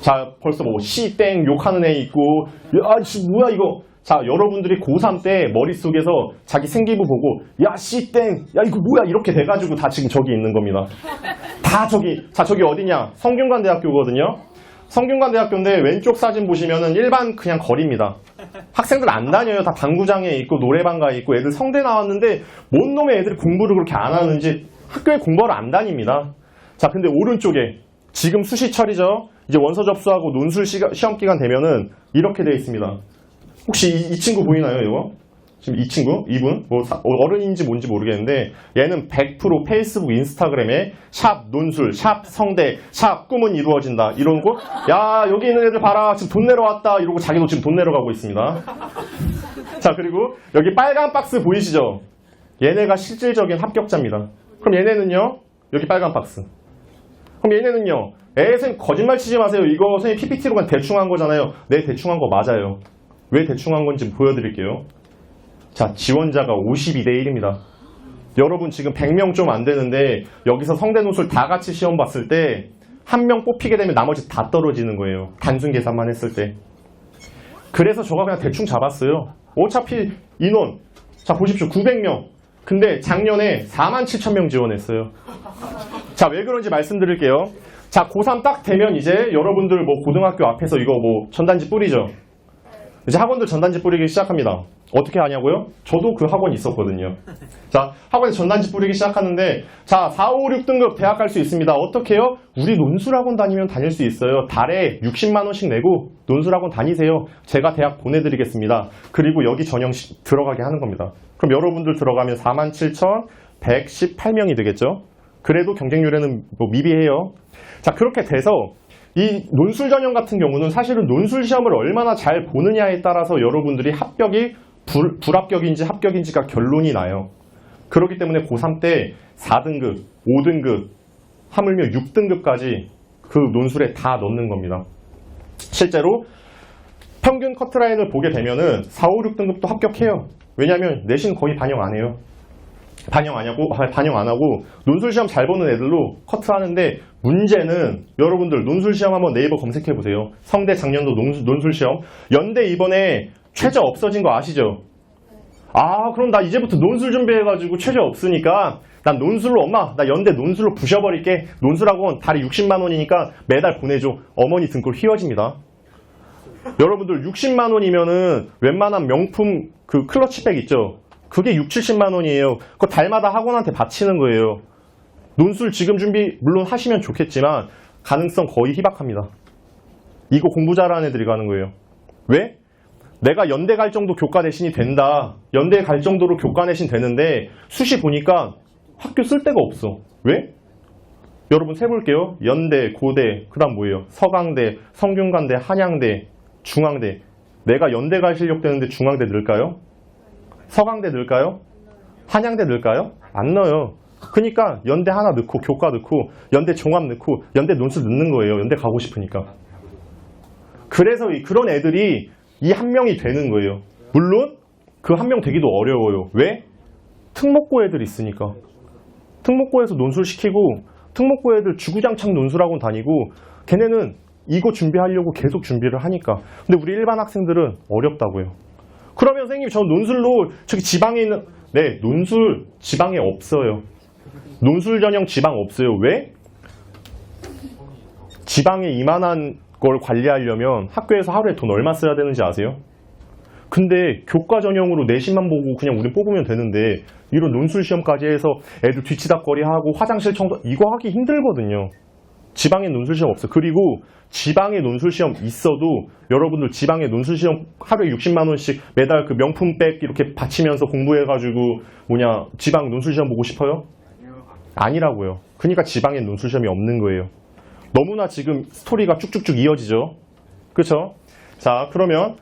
자, 벌써 뭐 시땡 욕하는 애 있고, 야, 뭐야 이거. 자, 여러분들이 고3 때 머릿속에서 자기 생기부 보고 야, 시땡, 야 이거 뭐야 이렇게 돼가지고 다 지금 저기 있는 겁니다. 다 저기. 자, 저기 어디냐? 성균관대학교거든요. 성균관대학교인데 왼쪽 사진 보시면은 일반 그냥 거리입니다. 학생들 안 다녀요. 다 방구장에 있고 노래방가에 있고 애들 성대 나왔는데 뭔 놈의 애들이 공부를 그렇게 안 하는지 학교에 공부를 안 다닙니다. 자, 근데 오른쪽에 지금 수시철이죠. 이제 원서 접수하고 논술 시험 기간 되면은 이렇게 되어 있습니다. 혹시 이 친구 보이나요, 이거? 지금 이 친구, 이분, 뭐 어른인지 뭔지 모르겠는데 얘는 100% 페이스북, 인스타그램에 샵 논술, 샵 성대, 샵 꿈은 이루어진다 이러고 야 여기 있는 애들 봐라 지금 돈 내러 왔다 이러고 자기도 지금 돈 내러 가고 있습니다. 자, 그리고 여기 빨간 박스 보이시죠? 얘네가 실질적인 합격자입니다. 그럼 얘네는요? 여기 빨간 박스. 그럼 얘네는요? 선생님 거짓말 치지 마세요. 이거 선생님 PPT로 그냥 대충 한 거잖아요. 네, 대충 한 거 맞아요. 왜 대충 한 건지 보여드릴게요. 자, 지원자가 52대 1입니다. 여러분 지금 100명 좀 안 되는데 여기서 성대 논술 다 같이 시험 봤을 때 한 명 뽑히게 되면 나머지 다 떨어지는 거예요. 단순 계산만 했을 때. 그래서 저가 그냥 대충 잡았어요. 어차피 인원 자 보십시오. 900명. 근데 작년에 47,000명 지원했어요. 자, 왜 그런지 말씀드릴게요. 자, 고3 딱 되면 이제 여러분들 뭐 고등학교 앞에서 이거 뭐 전단지 뿌리죠. 이제 학원들 전단지 뿌리기 시작합니다. 어떻게 하냐고요? 저도 그 학원 있었거든요. 자, 학원에 전단지 뿌리기 시작하는데 자, 4, 5, 6등급 대학 갈 수 있습니다. 어떻게 해요? 우리 논술학원 다니면 다닐 수 있어요. 달에 60만 원씩 내고 논술학원 다니세요. 제가 대학 보내드리겠습니다. 그리고 여기 전형 들어가게 하는 겁니다. 그럼 여러분들 들어가면 47,118명이 되겠죠? 그래도 경쟁률에는 뭐 미비해요. 자, 그렇게 돼서 이 논술 전형 같은 경우는 사실은 논술 시험을 얼마나 잘 보느냐에 따라서 여러분들이 합격이 불합격인지 합격인지가 결론이 나요. 그렇기 때문에 고3 때 4등급, 5등급, 하물며 6등급까지 그 논술에 다 넣는 겁니다. 실제로 평균 커트라인을 보게 되면은 4, 5, 6등급도 합격해요. 왜냐하면 내신 거의 반영 안 해요. 반영 안 하고 논술 시험 잘 보는 애들로 커트하는데 문제는 여러분들 논술 시험 한번 네이버 검색해 보세요. 성대 작년도 논술 시험 연대 이번에 최저 없어진 거 아시죠? 아, 그럼 나 이제부터 논술 준비해가지고 최저 없으니까 난 논술로 엄마 나 연대 논술로 부셔버릴게. 논술학원 달에 60만 원이니까 매달 보내줘. 어머니 등골 휘어집니다. 여러분들 60만 원이면은 웬만한 명품 그 클러치백 있죠? 그게 6, 70만 원이에요. 그거 달마다 학원한테 바치는 거예요. 논술 지금 준비 물론 하시면 좋겠지만 가능성 거의 희박합니다. 이거 공부 잘하는 애들이 가는 거예요. 왜? 내가 연대 갈 정도 교과 내신이 된다. 연대 갈 정도로 교과 내신 되는데 수시 보니까 학교 쓸 데가 없어. 왜? 여러분 세볼게요. 연대, 고대, 그 다음 뭐예요? 서강대, 성균관대, 한양대, 중앙대. 내가 연대 갈 실력 되는데 중앙대 넣을까요? 서강대 넣을까요? 한양대 넣을까요? 안 넣어요. 그러니까 연대 하나 넣고 교과 넣고 연대 종합 넣고 연대 논술 넣는 거예요. 연대 가고 싶으니까. 그래서 그런 애들이 이 한 명이 되는 거예요. 물론 그 한 명 되기도 어려워요. 왜? 특목고 애들 있으니까. 특목고에서 논술 시키고 특목고 애들 주구장창 논술학원 다니고 걔네는 이거 준비하려고 계속 준비를 하니까. 근데 우리 일반 학생들은 어렵다고요. 그러면 선생님 저 논술로 저기 지방에 있는 네 논술 지방에 없어요. 논술 전형 지방 없어요. 왜? 지방에 이만한 걸 관리하려면 학교에서 하루에 돈 얼마 써야 되는지 아세요? 근데 교과 전형으로 내신만 보고 그냥 우리 뽑으면 되는데 이런 논술 시험까지 해서 애들 뒤치다거리하고 화장실 청소 이거 하기 힘들거든요. 지방에 논술 시험 없어. 그리고 지방에 논술 시험 있어도 여러분들 지방에 논술 시험 하루에 60만 원씩 매달 그 명품백 이렇게 바치면서 공부해가지고 지방 논술 시험 보고 싶어요? 아니라고요. 그러니까 지방에 논술 시험이 없는 거예요. 너무나 지금 스토리가 쭉쭉쭉 이어지죠. 그렇죠? 자, 그러면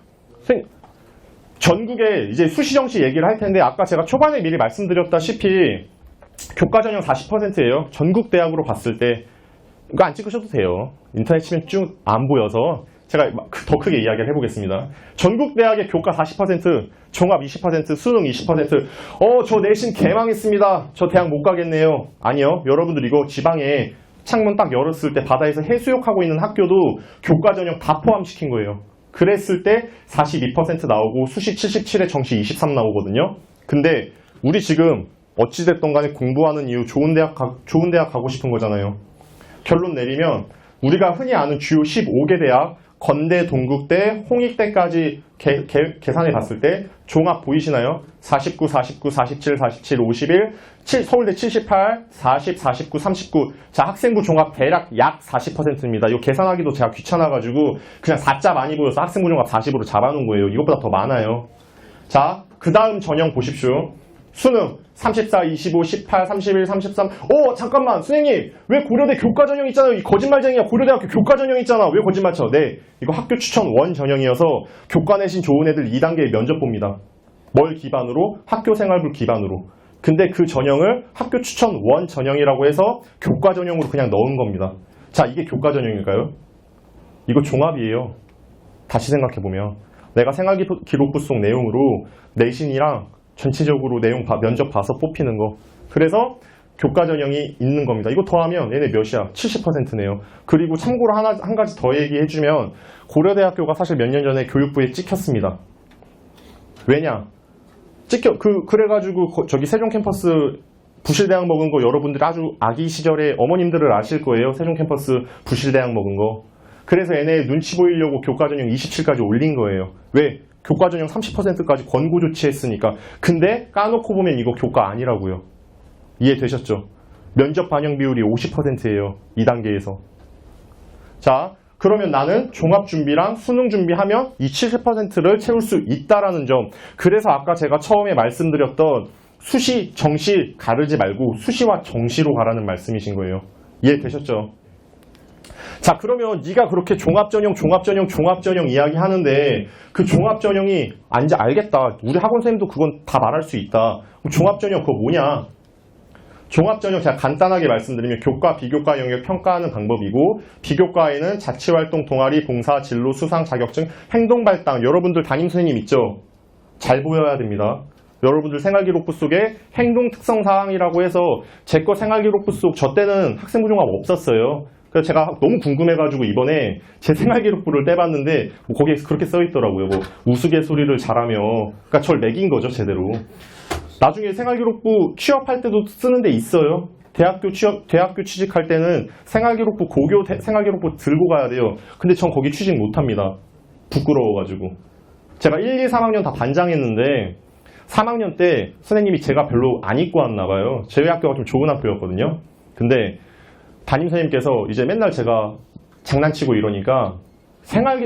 전국에 이제 수시정시 얘기를 할 텐데 아까 제가 초반에 미리 말씀드렸다시피 교과 전형 40%예요. 전국 대학으로 봤을 때 이거 안 찍으셔도 돼요. 인터넷 치면 쭉 안 보여서 제가 더 크게 이야기를 해보겠습니다. 전국 대학의 교과 40%, 종합 20%, 수능 20%. 저 내신 개망했습니다. 저 대학 못 가겠네요. 아니요. 여러분들 이거 지방에 창문 딱 열었을 때 바다에서 해수욕하고 있는 학교도 교과 전형 다 포함시킨 거예요. 그랬을 때 42% 나오고 수시 77에 정시 23 나오거든요. 근데 우리 지금 어찌됐든 간에 공부하는 이유 좋은 대학 가고 싶은 거잖아요. 결론 내리면 우리가 흔히 아는 주요 15개 대학 건대, 동국대, 홍익대까지 계산해 봤을 때 종합 보이시나요? 49, 49, 47, 47, 51, 서울대 78, 40, 49, 39. 자, 학생부 종합 대략 약 40%입니다. 이거 계산하기도 제가 귀찮아가지고 그냥 4자 많이 보여서 학생부 종합 40으로 잡아놓은 거예요. 이것보다 더 많아요. 자, 그 다음 전형 보십시오. 수능 34, 25, 18, 31, 33. 잠깐만 선생님 왜 고려대 교과 전형 있잖아요. 이 거짓말쟁이야. 고려대학교 교과 전형 있잖아. 왜 거짓말 쳐? 네, 이거 학교 추천 원 전형이어서 교과 내신 좋은 애들 2단계 면접 봅니다. 뭘 기반으로? 학교 생활부 기반으로. 근데 그 전형을 학교 추천 원 전형이라고 해서 교과 전형으로 그냥 넣은 겁니다. 자, 이게 교과 전형일까요? 이거 종합이에요. 다시 생각해보면 내가 생활기록부 속 내용으로 내신이랑 전체적으로 내용 면접 봐서 뽑히는 거. 그래서 교과 전형이 있는 겁니다. 이거 더하면 얘네 몇이야? 70%네요. 그리고 참고로 한 가지 더 얘기해주면 고려대학교가 사실 몇 년 전에 교육부에 찍혔습니다. 왜냐? 그래가지고 저기 세종 캠퍼스 부실대학 먹은 거 여러분들 아주 아기 시절에 어머님들을 아실 거예요. 세종 캠퍼스 부실대학 먹은 거. 그래서 얘네 눈치 보이려고 교과 전형 27까지 올린 거예요. 왜? 교과 전형 30%까지 권고 조치했으니까. 근데 까놓고 보면 이거 교과 아니라고요. 이해되셨죠? 면접 반영 비율이 50%예요. 2단계에서. 자, 그러면 나는 종합 준비랑 수능 준비하면 이 70%를 채울 수 있다라는 점. 그래서 아까 제가 처음에 말씀드렸던 수시, 정시 가르지 말고 수시와 정시로 가라는 말씀이신 거예요. 이해되셨죠? 자, 그러면 네가 그렇게 종합전형 이야기 하는데 그 종합전형이 알겠다. 우리 학원 선생님도 그건 다 말할 수 있다. 종합전형 그거 뭐냐? 종합전형 제가 간단하게 말씀드리면 교과, 비교과 영역 평가하는 방법이고 비교과에는 자치활동, 동아리, 봉사, 진로, 수상, 자격증, 행동발당 여러분들 담임선생님 있죠? 잘 보여야 됩니다. 여러분들 생활기록부 속에 행동 특성사항이라고 해서 제 거 생활기록부 속 저 때는 학생부 종합 없었어요. 그래서 제가 너무 궁금해가지고 이번에 제 생활기록부를 떼봤는데 거기에 그렇게 써있더라고요. 우스갯소리를 잘하며 그러니까 절 매긴 거죠 제대로. 나중에 생활기록부 취업할 때도 쓰는 데 있어요. 대학교 취직할 때는 생활기록부 고교 생활기록부 들고 가야 돼요. 근데 전 거기 취직 못합니다. 부끄러워가지고. 제가 1, 2, 3학년 다 반장했는데 3학년 때 선생님이 제가 별로 안 입고 왔나 봐요. 저희 학교가 좀 좋은 학교였거든요. 근데 담임선생님께서 이제 맨날 제가 장난치고 이러니까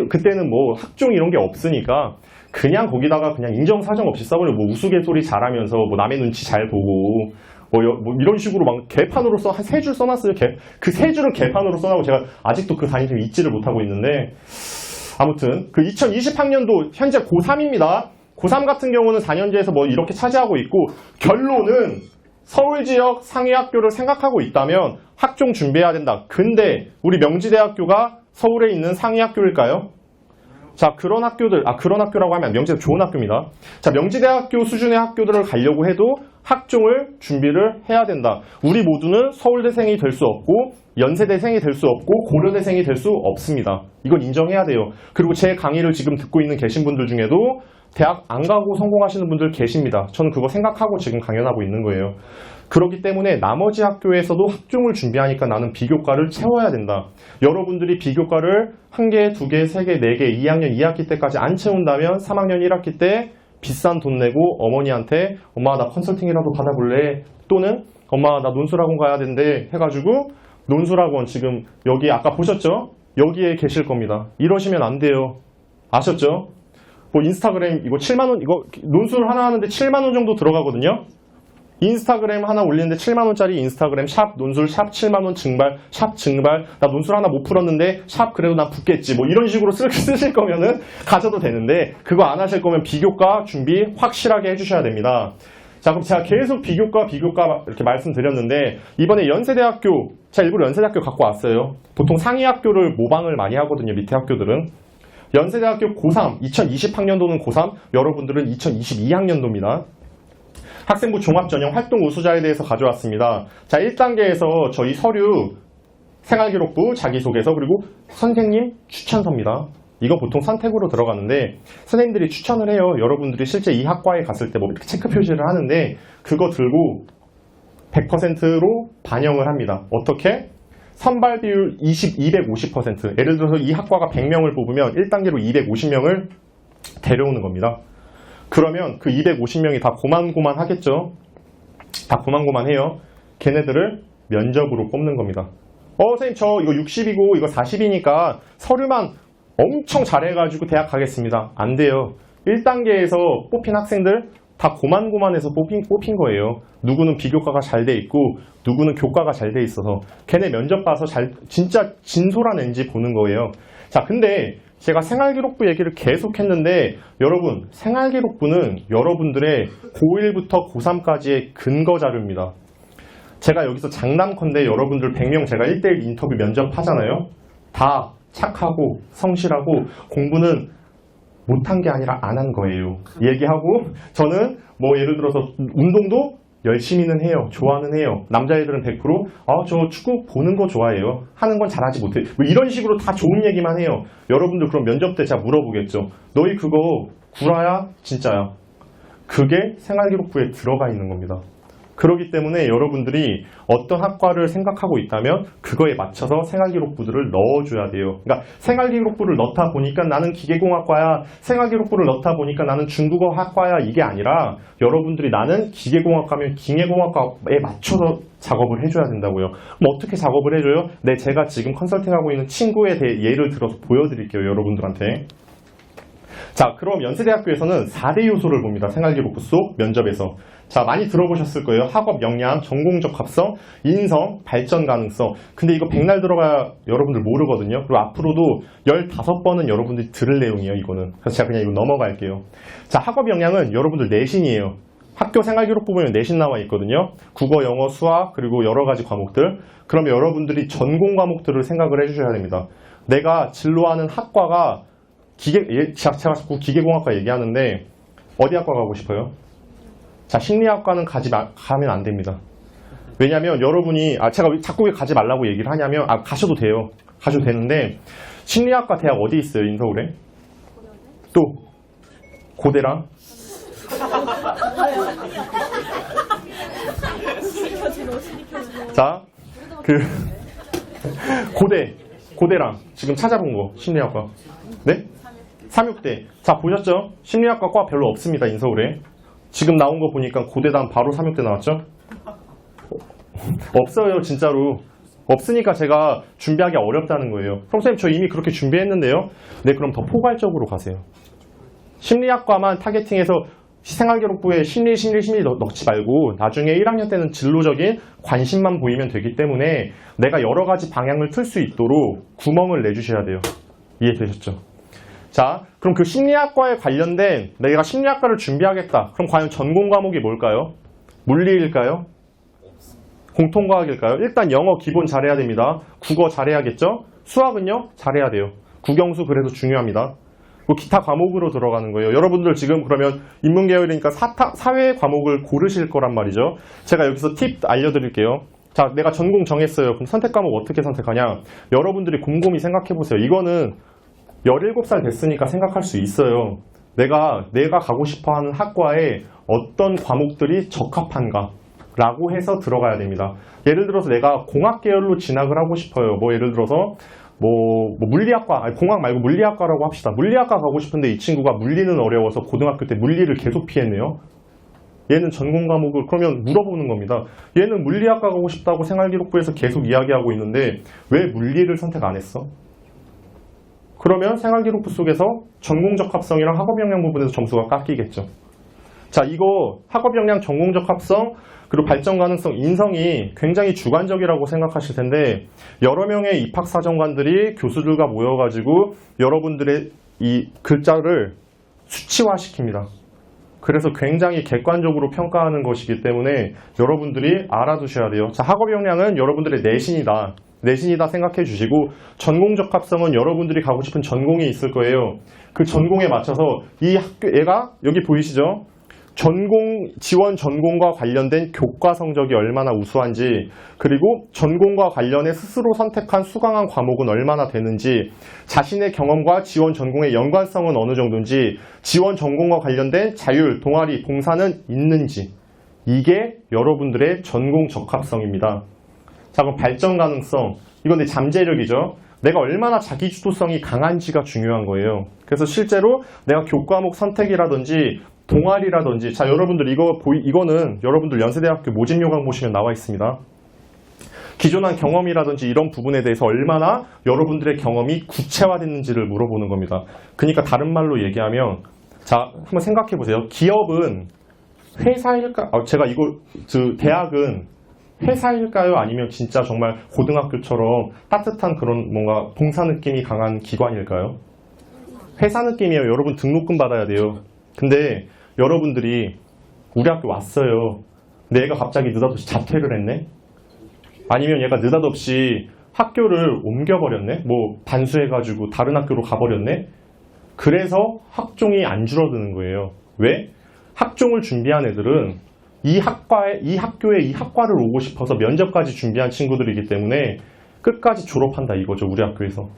그때는 학종 이런 게 없으니까 그냥 거기다가 그냥 인정사정 없이 써버려. 우스갯소리 잘하면서 남의 눈치 잘 보고 이런 식으로 막 개판으로 한 3줄 써놨어요. 그 3줄을 개판으로 써놓고 제가 아직도 그 담임선생님 잊지를 못하고 있는데 아무튼 그 2020학년도 현재 고3입니다. 고3 같은 경우는 4년제에서 이렇게 차지하고 있고 결론은 서울 지역 상위학교를 생각하고 있다면 학종 준비해야 된다. 근데 우리 명지대학교가 서울에 있는 상위학교일까요? 자, 그런 학교들, 그런 학교라고 하면 명지대 좋은 학교입니다. 자, 명지대학교 수준의 학교들을 가려고 해도 학종을 준비를 해야 된다. 우리 모두는 서울대생이 될 수 없고, 연세대생이 될 수 없고, 고려대생이 될 수 없습니다. 이건 인정해야 돼요. 그리고 제 강의를 지금 듣고 있는 계신 분들 중에도 대학 안 가고 성공하시는 분들 계십니다. 저는 그거 생각하고 지금 강연하고 있는 거예요. 그렇기 때문에 나머지 학교에서도 학종을 준비하니까 나는 비교과를 채워야 된다. 여러분들이 비교과를 1개, 2개, 3개, 4개, 2학년 2학기 때까지 안 채운다면 3학년 1학기 때 비싼 돈 내고 어머니한테 엄마 나 컨설팅이라도 받아볼래? 또는 엄마 나 논술학원 가야 된대 해가지고 논술학원 지금 여기 아까 보셨죠? 여기에 계실 겁니다. 이러시면 안 돼요. 아셨죠? 뭐 인스타그램 이거 7만원 이거 논술 하나 하는데 7만원 정도 들어가거든요. 인스타그램 하나 올리는데 7만원짜리 인스타그램 샵 논술 샵 7만원 증발 샵 증발 나 논술 하나 못 풀었는데 샵 그래도 난 붙겠지 뭐 이런 식으로 쓰실 거면은 가져도 되는데 그거 안 하실 거면 비교과 준비 확실하게 해주셔야 됩니다. 자, 그럼 제가 계속 비교과 이렇게 말씀드렸는데 이번에 연세대학교 제가 일부러 연세대학교 갖고 왔어요. 보통 상위 학교를 모방을 많이 하거든요. 밑에 학교들은. 연세대학교 고3 2020학년도는 고3 여러분들은 2022학년도입니다. 학생부 종합전형 활동 우수자에 대해서 가져왔습니다. 자, 1단계에서 저희 서류, 생활기록부, 자기소개서, 그리고 선생님 추천서입니다. 이거 보통 선택으로 들어가는데 선생님들이 추천을 해요. 여러분들이 실제 이 학과에 갔을 때 뭐 이렇게 체크 표시를 하는데 그거 들고 100%로 반영을 합니다. 어떻게? 선발 비율 250%. 예를 들어서 이 학과가 100명을 뽑으면 1단계로 250명을 데려오는 겁니다. 그러면 그 250명이 다 고만고만 하겠죠? 다 고만고만해요. 걔네들을 면접으로 뽑는 겁니다. 선생님 저 이거 60이고 이거 40이니까 서류만 엄청 잘해가지고 대학 가겠습니다. 안 돼요. 1단계에서 뽑힌 학생들 다 고만고만해서 뽑힌 거예요. 누구는 비교과가 잘 돼 있고 누구는 교과가 잘 돼 있어서 걔네 면접 봐서 진짜 진솔한 앤지 보는 거예요. 자, 근데 제가 생활기록부 얘기를 계속 했는데 여러분 생활기록부는 여러분들의 고1부터 고3까지의 근거 자료입니다. 제가 여기서 장담컨대 여러분들 100명 제가 1대1 인터뷰 면접하잖아요. 다 착하고 성실하고 공부는 못한 게 아니라 안 한 거예요. 얘기하고 저는 뭐 예를 들어서 운동도 열심히는 해요. 좋아는 해요. 남자애들은 100% 저 축구 보는 거 좋아해요. 하는 건 잘하지 못해. 뭐 이런 식으로 다 좋은 얘기만 해요. 여러분들 그럼 면접 때 제가 물어보겠죠. 너희 그거 구라야? 진짜야? 그게 생활기록부에 들어가 있는 겁니다. 그렇기 때문에 여러분들이 어떤 학과를 생각하고 있다면 그거에 맞춰서 생활기록부들을 넣어줘야 돼요. 그러니까 생활기록부를 넣다 보니까 나는 기계공학과야, 생활기록부를 넣다 보니까 나는 중국어 학과야 이게 아니라 여러분들이 나는 기계공학과면 기계공학과에 맞춰서 작업을 해줘야 된다고요. 그럼 어떻게 작업을 해줘요? 제가 지금 컨설팅하고 있는 친구에 대해 예를 들어서 보여드릴게요. 여러분들한테. 자, 그럼 연세대학교에서는 4대 요소를 봅니다. 생활기록부 속 면접에서. 자, 많이 들어보셨을 거예요. 학업 역량, 전공 적합성, 인성, 발전 가능성. 근데 이거 백날 들어가야 여러분들 모르거든요. 그리고 앞으로도 15번은 여러분들이 들을 내용이에요, 이거는. 그래서 제가 그냥 이거 넘어갈게요. 자, 학업 역량은 여러분들 내신이에요. 학교 생활기록부 보면 내신 나와 있거든요. 국어, 영어, 수학, 그리고 여러 가지 과목들. 그러면 여러분들이 전공 과목들을 생각을 해주셔야 됩니다. 내가 진로하는 학과가 제가 자꾸 기계공학과 얘기하는데 어디 학과 가고 싶어요? 자, 심리학과는 가면 안 됩니다. 왜냐면 여러분이 제가 자꾸 왜 가지 말라고 얘기를 하냐면 가셔도 돼요. 가셔도 되는데 심리학과 대학 어디 있어요? 인서울에? 또 고대랑? 자, 고대랑 지금 찾아본 거 심리학과. 네? 삼육대. 자, 보셨죠? 심리학과 과 별로 없습니다. 인서울에. 지금 나온 거 보니까 고대당 바로 삼육대 나왔죠? 없어요. 진짜로. 없으니까 제가 준비하기 어렵다는 거예요. 그럼 선생님 저 이미 그렇게 준비했는데요. 네, 그럼 더 포괄적으로 가세요. 심리학과만 타겟팅해서 생활기록부에 심리 넣지 말고 나중에 1학년 때는 진로적인 관심만 보이면 되기 때문에 내가 여러 가지 방향을 틀 수 있도록 구멍을 내주셔야 돼요. 이해되셨죠? 자, 그럼 그 심리학과에 관련된 내가 심리학과를 준비하겠다. 그럼 과연 전공 과목이 뭘까요? 물리일까요? 공통과학일까요? 일단 영어 기본 잘해야 됩니다. 국어 잘해야겠죠? 수학은요? 잘해야 돼요. 국영수 그래도 중요합니다. 뭐 기타 과목으로 들어가는 거예요. 여러분들 지금 그러면 인문계열이니까 사회 과목을 고르실 거란 말이죠. 제가 여기서 팁 알려드릴게요. 자, 내가 전공 정했어요. 그럼 선택 과목 어떻게 선택하냐? 여러분들이 곰곰이 생각해보세요. 이거는 17살 됐으니까 생각할 수 있어요. 내가 가고 싶어하는 학과에 어떤 과목들이 적합한가? 라고 해서 들어가야 됩니다. 예를 들어서 내가 공학 계열로 진학을 하고 싶어요. 뭐 예를 들어서 뭐 물리학과, 아니 공학 말고 물리학과라고 합시다. 물리학과 가고 싶은데 이 친구가 물리는 어려워서 고등학교 때 물리를 계속 피했네요. 얘는 전공 과목을 그러면 물어보는 겁니다. 얘는 물리학과 가고 싶다고 생활기록부에서 계속 이야기하고 있는데 왜 물리를 선택 안 했어? 그러면 생활기록부 속에서 전공 적합성이랑 학업 역량 부분에서 점수가 깎이겠죠. 자, 이거 학업 역량, 전공 적합성, 그리고 발전 가능성, 인성이 굉장히 주관적이라고 생각하실 텐데 여러 명의 입학사정관들이 교수들과 모여가지고 여러분들의 이 글자를 수치화시킵니다. 그래서 굉장히 객관적으로 평가하는 것이기 때문에 여러분들이 알아두셔야 돼요. 자, 학업 역량은 여러분들의 내신이다. 내신이다 생각해 주시고 전공 적합성은 여러분들이 가고 싶은 전공이 있을 거예요. 그 전공에 맞춰서 이 학교, 얘가 여기 보이시죠? 지원 전공과 관련된 교과 성적이 얼마나 우수한지, 그리고 전공과 관련해 스스로 선택한 수강한 과목은 얼마나 되는지, 자신의 경험과 지원 전공의 연관성은 어느 정도인지, 지원 전공과 관련된 자율, 동아리, 봉사는 있는지, 이게 여러분들의 전공 적합성입니다. 자, 그럼 발전 가능성, 이건 내 잠재력이죠. 내가 얼마나 자기주도성이 강한지가 중요한 거예요. 그래서 실제로 내가 교과목 선택이라든지 동아리라든지, 자, 여러분들 이거는 여러분들 연세대학교 모집 요강 보시면 나와 있습니다. 기존한 경험이라든지 이런 부분에 대해서 얼마나 여러분들의 경험이 구체화됐는지를 물어보는 겁니다. 그러니까 다른 말로 얘기하면, 자, 한번 생각해 보세요. 기업은 회사일까? 대학은 회사일까요? 아니면 진짜 정말 고등학교처럼 따뜻한 그런 뭔가 봉사 느낌이 강한 기관일까요? 회사 느낌이에요. 여러분 등록금 받아야 돼요. 근데 여러분들이 우리 학교 왔어요. 근데 얘가 갑자기 느닷없이 자퇴를 했네? 아니면 얘가 느닷없이 학교를 옮겨버렸네? 뭐 반수해가지고 다른 학교로 가버렸네? 그래서 학종이 안 줄어드는 거예요. 왜? 학종을 준비한 애들은 이 학교에 이 학과를 오고 싶어서 면접까지 준비한 친구들이기 때문에 끝까지 졸업한다 이거죠, 우리 학교에서.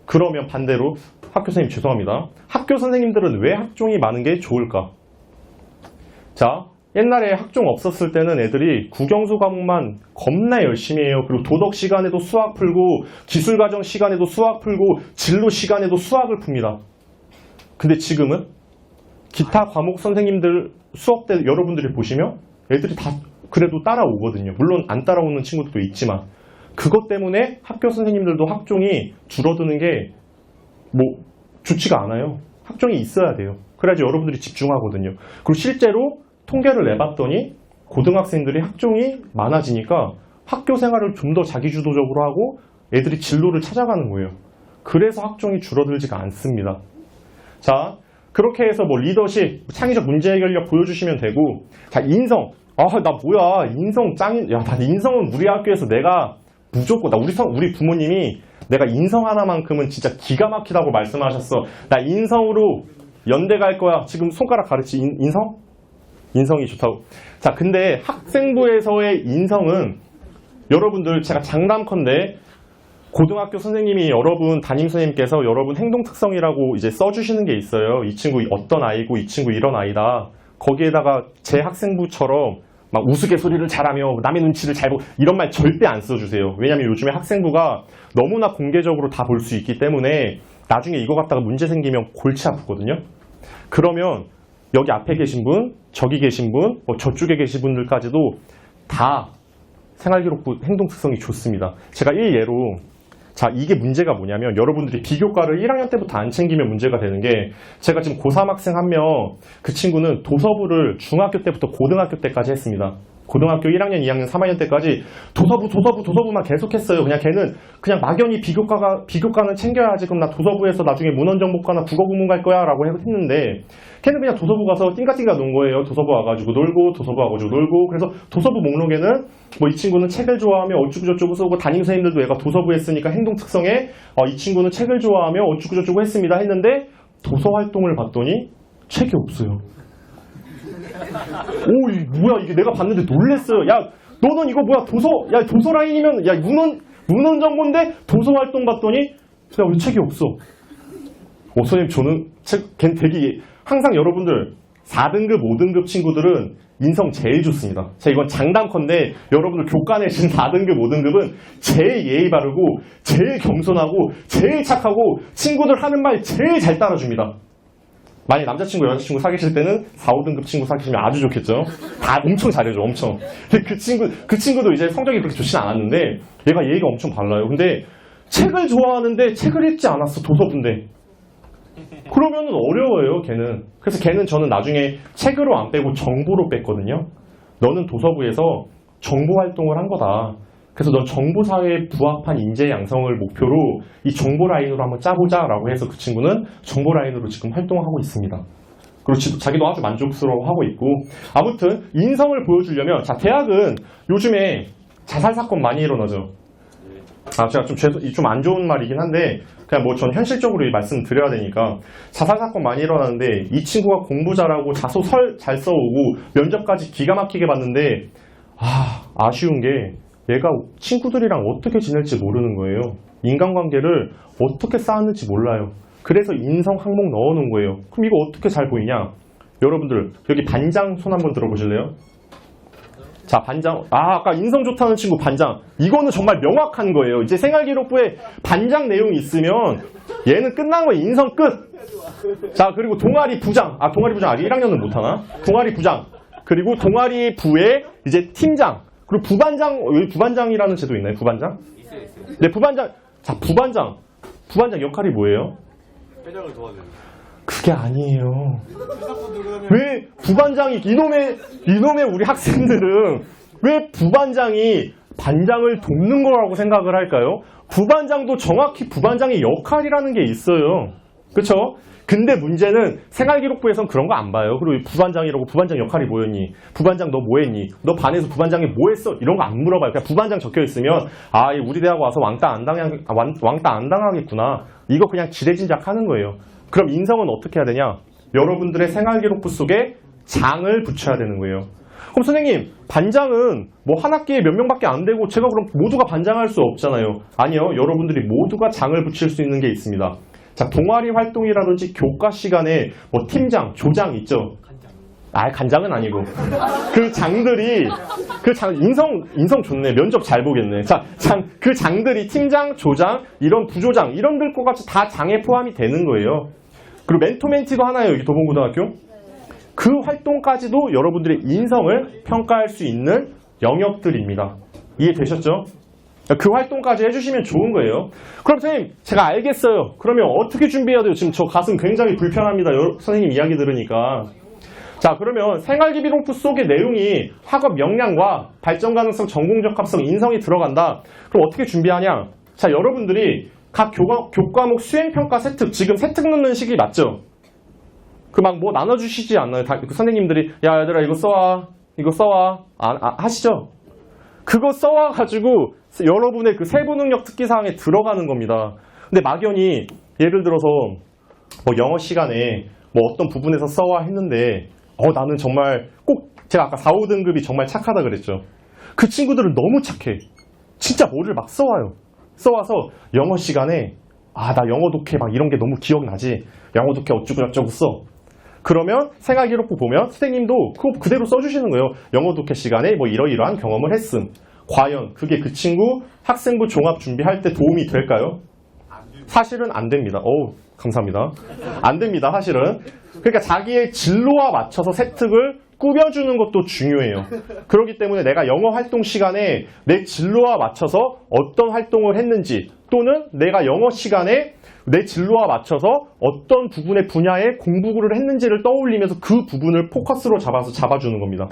그러면 반대로 학교 선생님 죄송합니다. 학교 선생님들은 왜 학종이 많은 게 좋을까? 자, 옛날에 학종 없었을 때는 애들이 국영수 과목만 겁나 열심히 해요. 그리고 도덕 시간에도 수학 풀고, 기술과정 시간에도 수학 풀고, 진로 시간에도 수학을 풉니다. 근데 지금은 기타 과목 선생님들 수업 때 여러분들이 보시면 애들이 다 그래도 따라오거든요. 물론 안 따라오는 친구들도 있지만, 그것 때문에 학교 선생님들도 학종이 줄어드는 게 뭐 좋지가 않아요. 학종이 있어야 돼요. 그래야지 여러분들이 집중하거든요. 그리고 실제로 통계를 내봤더니 고등학생들이 학종이 많아지니까 학교 생활을 좀 더 자기주도적으로 하고 애들이 진로를 찾아가는 거예요. 그래서 학종이 줄어들지가 않습니다. 자, 그렇게 해서 뭐 리더십, 창의적 문제 해결력 보여주시면 되고, 자, 인성. 아, 나 뭐야. 인성 짱인, 야, 나 인성은 우리 학교에서 내가 무조건, 우리 부모님이 내가 인성 하나만큼은 진짜 기가 막히다고 말씀하셨어. 나 인성으로 연대 갈 거야. 지금 손가락 가르치, 인성? 인성이 좋다고. 자, 근데 학생부에서의 인성은 여러분들 제가 장담컨대 고등학교 선생님이 여러분, 담임선생님께서 여러분 행동 특성이라고 이제 써주시는 게 있어요. 이 친구 어떤 아이고, 이 친구 이런 아이다. 거기에다가 제 학생부처럼 막 우스갯소리를 잘하며 남의 눈치를 잘 보고 이런 말 절대 안 써주세요. 왜냐면 요즘에 학생부가 너무나 공개적으로 다 볼 수 있기 때문에 나중에 이거 갖다가 문제 생기면 골치 아프거든요. 그러면 여기 앞에 계신 분, 저기 계신 분, 뭐 저쪽에 계신 분들까지도 다 생활기록부 행동 특성이 좋습니다. 제가 일예로, 자, 이게 문제가 뭐냐면 여러분들이 비교과를 1학년 때부터 안 챙기면 문제가 되는 게, 제가 지금 고3 학생 한 명, 그 친구는 도서부를 중학교 때부터 고등학교 때까지 했습니다. 고등학교 1학년, 2학년, 3학년 때까지 도서부만 계속했어요. 그냥 걔는 그냥 막연히 비교과는 챙겨야지. 그럼 나 도서부에서 나중에 문헌정보과나 국어국문 갈 거야 라고 했는데, 걔는 그냥 도서부 가서 띵가띵가 논 거예요. 도서부 와가지고 놀고, 도서부 와가지고 놀고. 그래서 도서부 목록에는 뭐 이 친구는 책을 좋아하며 어쩌고저쩌고 쓰고, 담임선생님들도 얘가 도서부 했으니까 행동 특성에 이 친구는 책을 좋아하며 어쩌고저쩌고 했습니다 했는데, 도서 활동을 봤더니 책이 없어요. 오, 뭐야 이게 내가 봤는데 놀랬어요. 야, 너는 이거 뭐야 야 도서 라인이면 야 문헌 정보인데 도서 활동 봤더니 야 왜 책이 없어? 선생님 저는 걔 되게 항상 여러분들 4등급, 5등급 친구들은 인성 제일 좋습니다. 제가 이건 장담컨대 여러분들 교과 내신 4등급, 5등급은 제일 예의 바르고 제일 겸손하고 제일 착하고 친구들 하는 말 제일 잘 따라줍니다. 만약 남자친구, 여자친구 사귀실 때는 4, 5등급 친구 사귀시면 아주 좋겠죠. 다 엄청 잘해줘, 엄청. 근데 그 친구도 이제 성적이 그렇게 좋진 않았는데 얘가 예의가 엄청 발라요. 근데 책을 좋아하는데 책을 읽지 않았어, 도서부인데. 그러면은 어려워요, 걔는. 그래서 걔는 저는 나중에 책으로 안 빼고 정보로 뺐거든요. 너는 도서부에서 정보 활동을 한 거다. 그래서 넌 정보사회에 부합한 인재 양성을 목표로 이 정보 라인으로 한번 짜보자라고 해서 그 친구는 정보 라인으로 지금 활동하고 있습니다. 그리고 자기도 아주 만족스러워하고 있고. 아무튼 인성을 보여주려면 자, 대학은 요즘에 자살 사건 많이 일어나죠. 제가 좀 안 좋은 말이긴 한데 그냥 뭐 전 현실적으로 말씀드려야 되니까 자살 사건 많이 일어나는데 이 친구가 공부 잘하고 자소 잘 써오고 면접까지 기가 막히게 봤는데 아쉬운 게 얘가 친구들이랑 어떻게 지낼지 모르는 거예요. 인간관계를 어떻게 쌓았는지 몰라요. 그래서 인성 항목 넣어놓은 거예요. 그럼 이거 어떻게 잘 보이냐? 여러분들 여기 반장 손 한번 들어보실래요? 자, 반장. 아까 인성 좋다는 친구 반장. 이거는 정말 명확한 거예요. 이제 생활기록부에 반장 내용이 있으면 얘는 끝난 거예요. 인성 끝. 자, 그리고 동아리 부장. 동아리 부장 아직 1학년은 못하나? 동아리 부장. 그리고 동아리 부의 이제 팀장. 그리고 부반장. 여기 부반장이라는 제도 있나요? 부반장? 있어요. 네, 부반장. 자, 부반장. 부반장 역할이 뭐예요? 회장을 도와주는. 그게 아니에요. 왜 부반장이 이놈의 우리 학생들은 왜 부반장이 반장을 돕는 거라고 생각을 할까요? 부반장도 정확히 부반장의 역할이라는 게 있어요. 그렇죠? 근데 문제는 생활기록부에선 그런 거 안 봐요. 그리고 부반장이라고 부반장 역할이 뭐였니? 부반장 너 뭐 했니? 너 반에서 부반장이 뭐 했어? 이런 거 안 물어봐요. 그냥 부반장 적혀 있으면 우리 대학 와서 왕따 안 당하겠구나. 이거 그냥 지레짐작 하는 거예요. 그럼 인성은 어떻게 해야 되냐? 여러분들의 생활기록부 속에 장을 붙여야 되는 거예요. 그럼 선생님, 반장은 뭐 한 학기에 몇 명밖에 안 되고 제가 그럼 모두가 반장할 수 없잖아요. 아니요. 여러분들이 모두가 장을 붙일 수 있는 게 있습니다. 자, 동아리 활동이라든지 교과 시간에 뭐 팀장, 조장 있죠? 간장은 아니고. 인성 좋네. 면접 잘 보겠네. 자, 그 장들이 팀장, 조장, 이런 부조장, 이런들 것 같이 다 장에 포함이 되는 거예요. 그리고 멘토 멘티도 하나요, 여기 도봉고등학교? 그 활동까지도 여러분들의 인성을 평가할 수 있는 영역들입니다. 이해되셨죠? 그 활동까지 해주시면 좋은 거예요. 그럼 선생님, 제가 알겠어요. 그러면 어떻게 준비해야 돼요? 지금 저 가슴 굉장히 불편합니다. 선생님 이야기 들으니까. 자, 그러면 생활기록부 속의 내용이 학업 역량과 발전 가능성, 전공적합성, 인성이 들어간다. 그럼 어떻게 준비하냐? 자, 여러분들이 각 교과목 수행평가 세특, 지금 세특 넣는 시기 맞죠? 뭐 나눠주시지 않나요? 그 선생님들이, 야, 얘들아, 이거 써와. 하시죠? 그거 써와가지고 여러분의 그 세부 능력 특기사항에 들어가는 겁니다. 근데 막연히, 예를 들어서, 영어 시간에 어떤 부분에서 써와 했는데, 나는 정말 제가 아까 4, 5등급이 정말 착하다 그랬죠. 그 친구들은 너무 착해. 진짜 뭐를 막 써와요. 써와서 영어 시간에 나 영어 독해 막 이런 게 너무 기억나지. 영어 독해 어쩌고 써. 그러면 생활기록부 보면 선생님도 그거 그대로 써주시는 거예요. 영어 독해 시간에 이러이러한 경험을 했음. 과연 그게 그 친구 학생부 종합 준비할 때 도움이 될까요? 사실은 안 됩니다. 감사합니다. 안 됩니다, 사실은. 그러니까 자기의 진로와 맞춰서 세특을 꾸며주는 것도 중요해요. 그렇기 때문에 내가 영어 활동 시간에 내 진로와 맞춰서 어떤 활동을 했는지, 또는 내가 영어 시간에 내 진로와 맞춰서 어떤 부분의 분야에 공부를 했는지를 떠올리면서 그 부분을 포커스로 잡아주는 겁니다.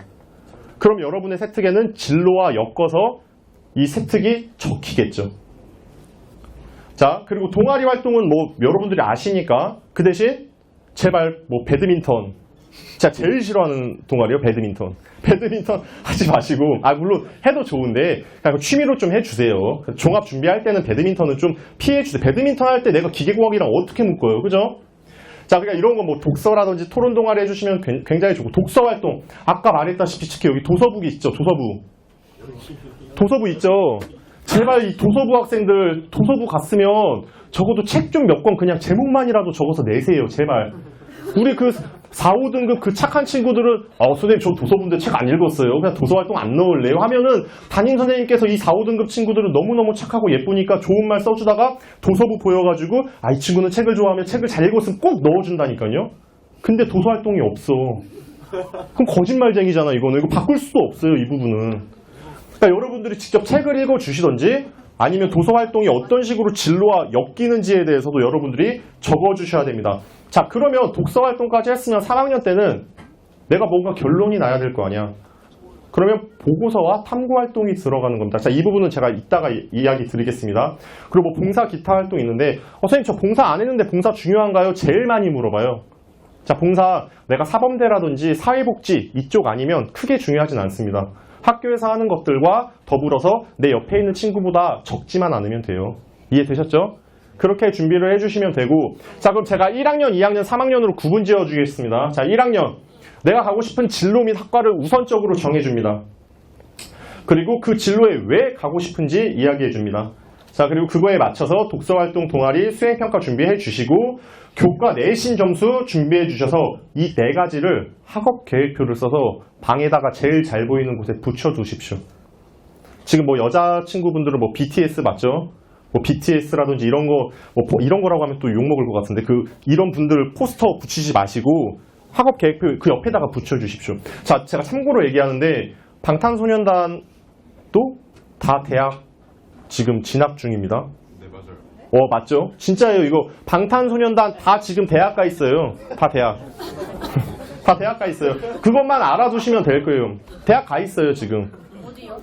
그럼 여러분의 세특에는 진로와 엮어서 이 세특이 적히겠죠. 자, 그리고 동아리 활동은 여러분들이 아시니까 그 대신 제발 배드민턴. 제가 제일 싫어하는 동아리요, 배드민턴. 배드민턴 하지 마시고, 물론 해도 좋은데 그냥 취미로 좀 해주세요. 종합 준비할 때는 배드민턴은 좀 피해주세요. 배드민턴 할 때 내가 기계공학이랑 어떻게 묶어요, 그죠? 자, 그러니까 이런 거 뭐 독서라든지 토론 동아리 해주시면 굉장히 좋고, 독서 활동. 아까 말했다시피 특히 여기 도서북이 있죠, 도서부. 도서부 있죠. 제발 이 도서부 학생들 도서부 갔으면 적어도 책 좀 몇 권 그냥 제목만이라도 적어서 내세요, 제발. 우리 그 4, 5등급 그 착한 친구들은 선생님 저 도서부인데 책 안 읽었어요. 그냥 도서활동 안 넣을래요. 하면은 담임 선생님께서 이 4, 5등급 친구들은 너무너무 착하고 예쁘니까 좋은 말 써주다가 도서부 보여가지고 이 친구는 책을 좋아하면 책을 잘 읽었으면 꼭 넣어준다니까요. 근데 도서활동이 없어. 그럼 거짓말쟁이잖아 이거는. 이거 바꿀 수도 없어요 이 부분은. 그러니까 여러분들이 직접 책을 읽어주시던지 아니면 도서활동이 어떤 식으로 진로와 엮이는지에 대해서도 여러분들이 적어주셔야 됩니다. 자, 그러면 독서활동까지 했으면 3학년 때는 내가 뭔가 결론이 나야 될 거 아니야. 그러면 보고서와 탐구활동이 들어가는 겁니다. 자, 이 부분은 제가 이따가 이야기 드리겠습니다. 그리고 뭐 봉사 기타 활동 있는데 선생님 저 봉사 안 했는데 봉사 중요한가요? 제일 많이 물어봐요. 자, 봉사 내가 사범대라든지 사회복지 이쪽 아니면 크게 중요하진 않습니다. 학교에서 하는 것들과 더불어서 내 옆에 있는 친구보다 적지만 않으면 돼요. 이해되셨죠? 그렇게 준비를 해주시면 되고, 자, 그럼 제가 1학년, 2학년, 3학년으로 구분 지어 주겠습니다. 자, 1학년 내가 가고 싶은 진로 및 학과를 우선적으로 정해줍니다. 그리고 그 진로에 왜 가고 싶은지 이야기해 줍니다. 자, 그리고 그거에 맞춰서 독서활동 동아리 수행평가 준비해 주시고 교과 내신 점수 준비해 주셔서 이 4가지를 학업 계획표를 써서 방에다가 제일 잘 보이는 곳에 붙여 두십시오. 지금 뭐 여자친구분들은 뭐 BTS 맞죠? 뭐 BTS라든지 이런 거, 뭐 이런 거라고 하면 또 욕먹을 것 같은데 이런 분들 포스터 붙이지 마시고 학업 계획표 그 옆에다가 붙여 주십시오. 자, 제가 참고로 얘기하는데 방탄소년단도 다 대학 지금 진학 중입니다. 네, 맞아요. 맞죠? 진짜예요. 이거 방탄소년단 다 지금 대학 가 있어요. 다 대학. 다 대학 가 있어요. 그것만 알아두시면 될 거예요. 대학 가 있어요, 지금. 어디요?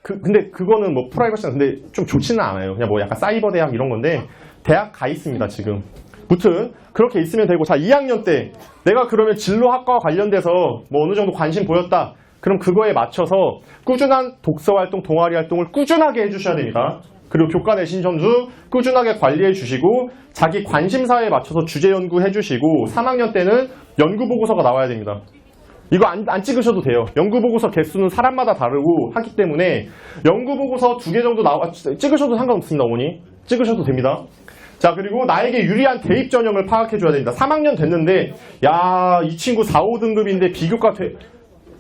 근데 그거는 뭐 프라이버시나 근데 좀 좋지는 않아요. 그냥 뭐 약간 사이버 대학 이런 건데 대학 가 있습니다, 지금. 무튼 그렇게 있으면 되고, 자, 2학년 때 내가 그러면 진로 학과와 관련돼서 뭐 어느 정도 관심 보였다. 그럼 그거에 맞춰서 꾸준한 독서 활동, 동아리 활동을 꾸준하게 해주셔야 됩니다. 그리고 교과 내신 점수 꾸준하게 관리해 주시고 자기 관심사에 맞춰서 주제 연구해 주시고 3학년 때는 연구 보고서가 나와야 됩니다. 이거 안 찍으셔도 돼요. 연구 보고서 개수는 사람마다 다르고 하기 때문에 연구 보고서 2개 정도 찍으셔도 상관없습니다, 어머니. 찍으셔도 됩니다. 자, 그리고 나에게 유리한 대입 전형을 파악해 줘야 됩니다. 3학년 됐는데 야, 이 친구 4, 5등급인데 비교과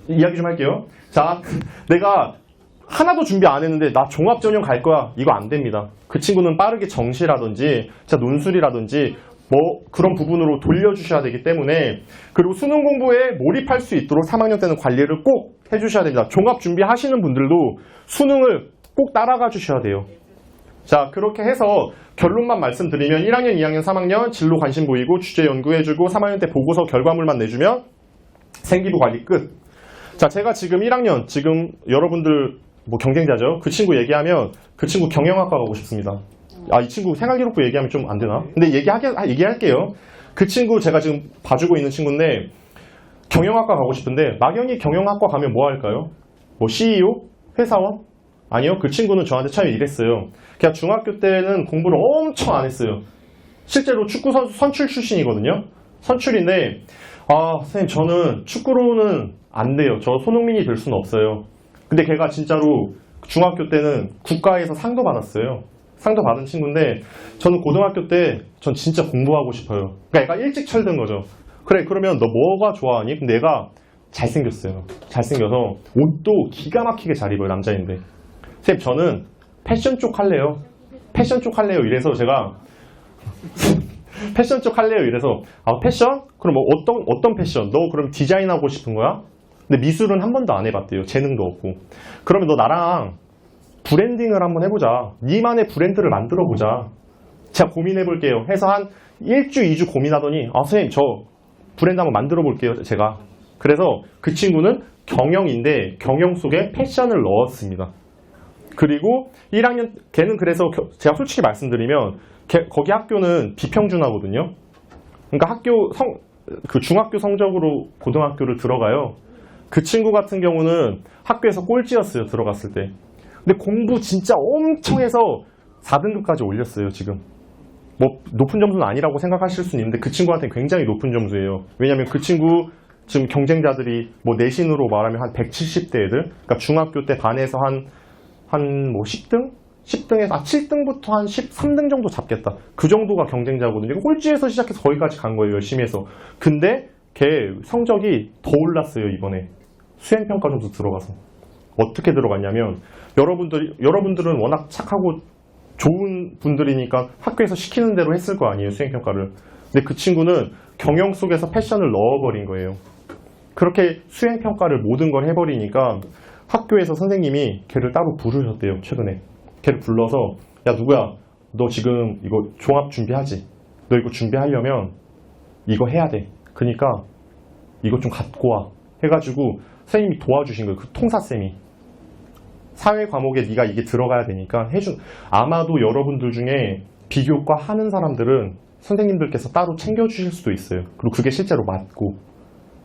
이야기 좀 할게요. 자, 내가 하나도 준비 안 했는데 나 종합전형 갈 거야. 이거 안 됩니다. 그 친구는 빠르게 정시라든지 논술이라든지 뭐 그런 부분으로 돌려주셔야 되기 때문에, 그리고 수능 공부에 몰입할 수 있도록 3학년 때는 관리를 꼭 해주셔야 됩니다. 종합 준비하시는 분들도 수능을 꼭 따라가 주셔야 돼요. 자, 그렇게 해서 결론만 말씀드리면 1학년, 2학년, 3학년 진로 관심 보이고 주제 연구해주고 3학년 때 보고서 결과물만 내주면 생기부 관리 끝. 자, 제가 지금 1학년, 지금 여러분들 뭐 경쟁자죠. 그 친구 얘기하면 그 친구 경영학과 가고 싶습니다. 이 친구 생활기록부 얘기하면 좀 안 되나? 근데 얘기할게요. 그 친구 제가 지금 봐주고 있는 친구인데 경영학과 가고 싶은데 막연히 경영학과 가면 뭐 할까요? 뭐 CEO? 회사원? 아니요. 그 친구는 저한테 처음에 이랬어요. 그냥 중학교 때는 공부를 엄청 안 했어요. 실제로 축구 선수 선출 출신이거든요. 선출인데 선생님 저는 축구로는 안 돼요. 저 손흥민이 될 수는 없어요. 근데 걔가 진짜로 중학교 때는 국가에서 상도 받았어요. 상도 받은 친구인데 저는 고등학교 때 전 진짜 공부하고 싶어요. 그러니까 얘가 일찍 철든 거죠. 그래, 그러면 너 뭐가 좋아하니? 근데 얘가 잘생겼어요. 잘생겨서 옷도 기가 막히게 잘 입어요, 남자인데. 선생님 저는 패션 쪽 할래요. 패션 쪽 할래요. 이래서 제가 패션 쪽 할래요. 이래서 패션? 그럼 뭐 어떤 패션? 너 그럼 디자인하고 싶은 거야? 근데 미술은 한 번도 안 해봤대요. 재능도 없고. 그러면 너 나랑 브랜딩을 한번 해보자. 니만의 브랜드를 만들어보자. 제가 고민해볼게요. 해서 한 1주, 2주 고민하더니 선생님 저 브랜드 한번 만들어볼게요. 제가. 그래서 그 친구는 경영인데 경영 속에 패션을 넣었습니다. 그리고 1학년 걔는 그래서 제가 솔직히 말씀드리면 거기 학교는 비평준화거든요. 그러니까 그 중학교 성적으로 고등학교를 들어가요. 그 친구 같은 경우는 학교에서 꼴찌였어요, 들어갔을 때. 근데 공부 진짜 엄청 해서 4등급까지 올렸어요, 지금. 뭐 높은 점수는 아니라고 생각하실 수는 있는데 그 친구한테는 굉장히 높은 점수예요. 왜냐하면 그 친구 지금 경쟁자들이 뭐 내신으로 말하면 한 170대 애들, 그러니까 중학교 때 반에서 한 뭐 10등? 10등에서 7등부터 한 13등 정도 잡겠다. 그 정도가 경쟁자거든요. 꼴찌에서 시작해서 거기까지 간 거예요. 열심히 해서. 근데 걔 성적이 더 올랐어요. 이번에. 수행평가 점수 들어가서. 어떻게 들어갔냐면 여러분들은 워낙 착하고 좋은 분들이니까 학교에서 시키는 대로 했을 거 아니에요. 수행평가를. 근데 그 친구는 경영 속에서 패션을 넣어버린 거예요. 그렇게 수행평가를 모든 걸 해버리니까 학교에서 선생님이 걔를 따로 부르셨대요. 최근에. 걔를 불러서 야 누구야 너 지금 이거 종합 준비하지? 너 이거 준비하려면 이거 해야 돼. 그러니까 이거 좀 갖고 와 해가지고 선생님이 도와주신 거예요. 그 통사쌤이. 사회 과목에 네가 이게 들어가야 되니까 해준. 아마도 여러분들 중에 비교과 하는 사람들은 선생님들께서 따로 챙겨주실 수도 있어요. 그리고 그게 실제로 맞고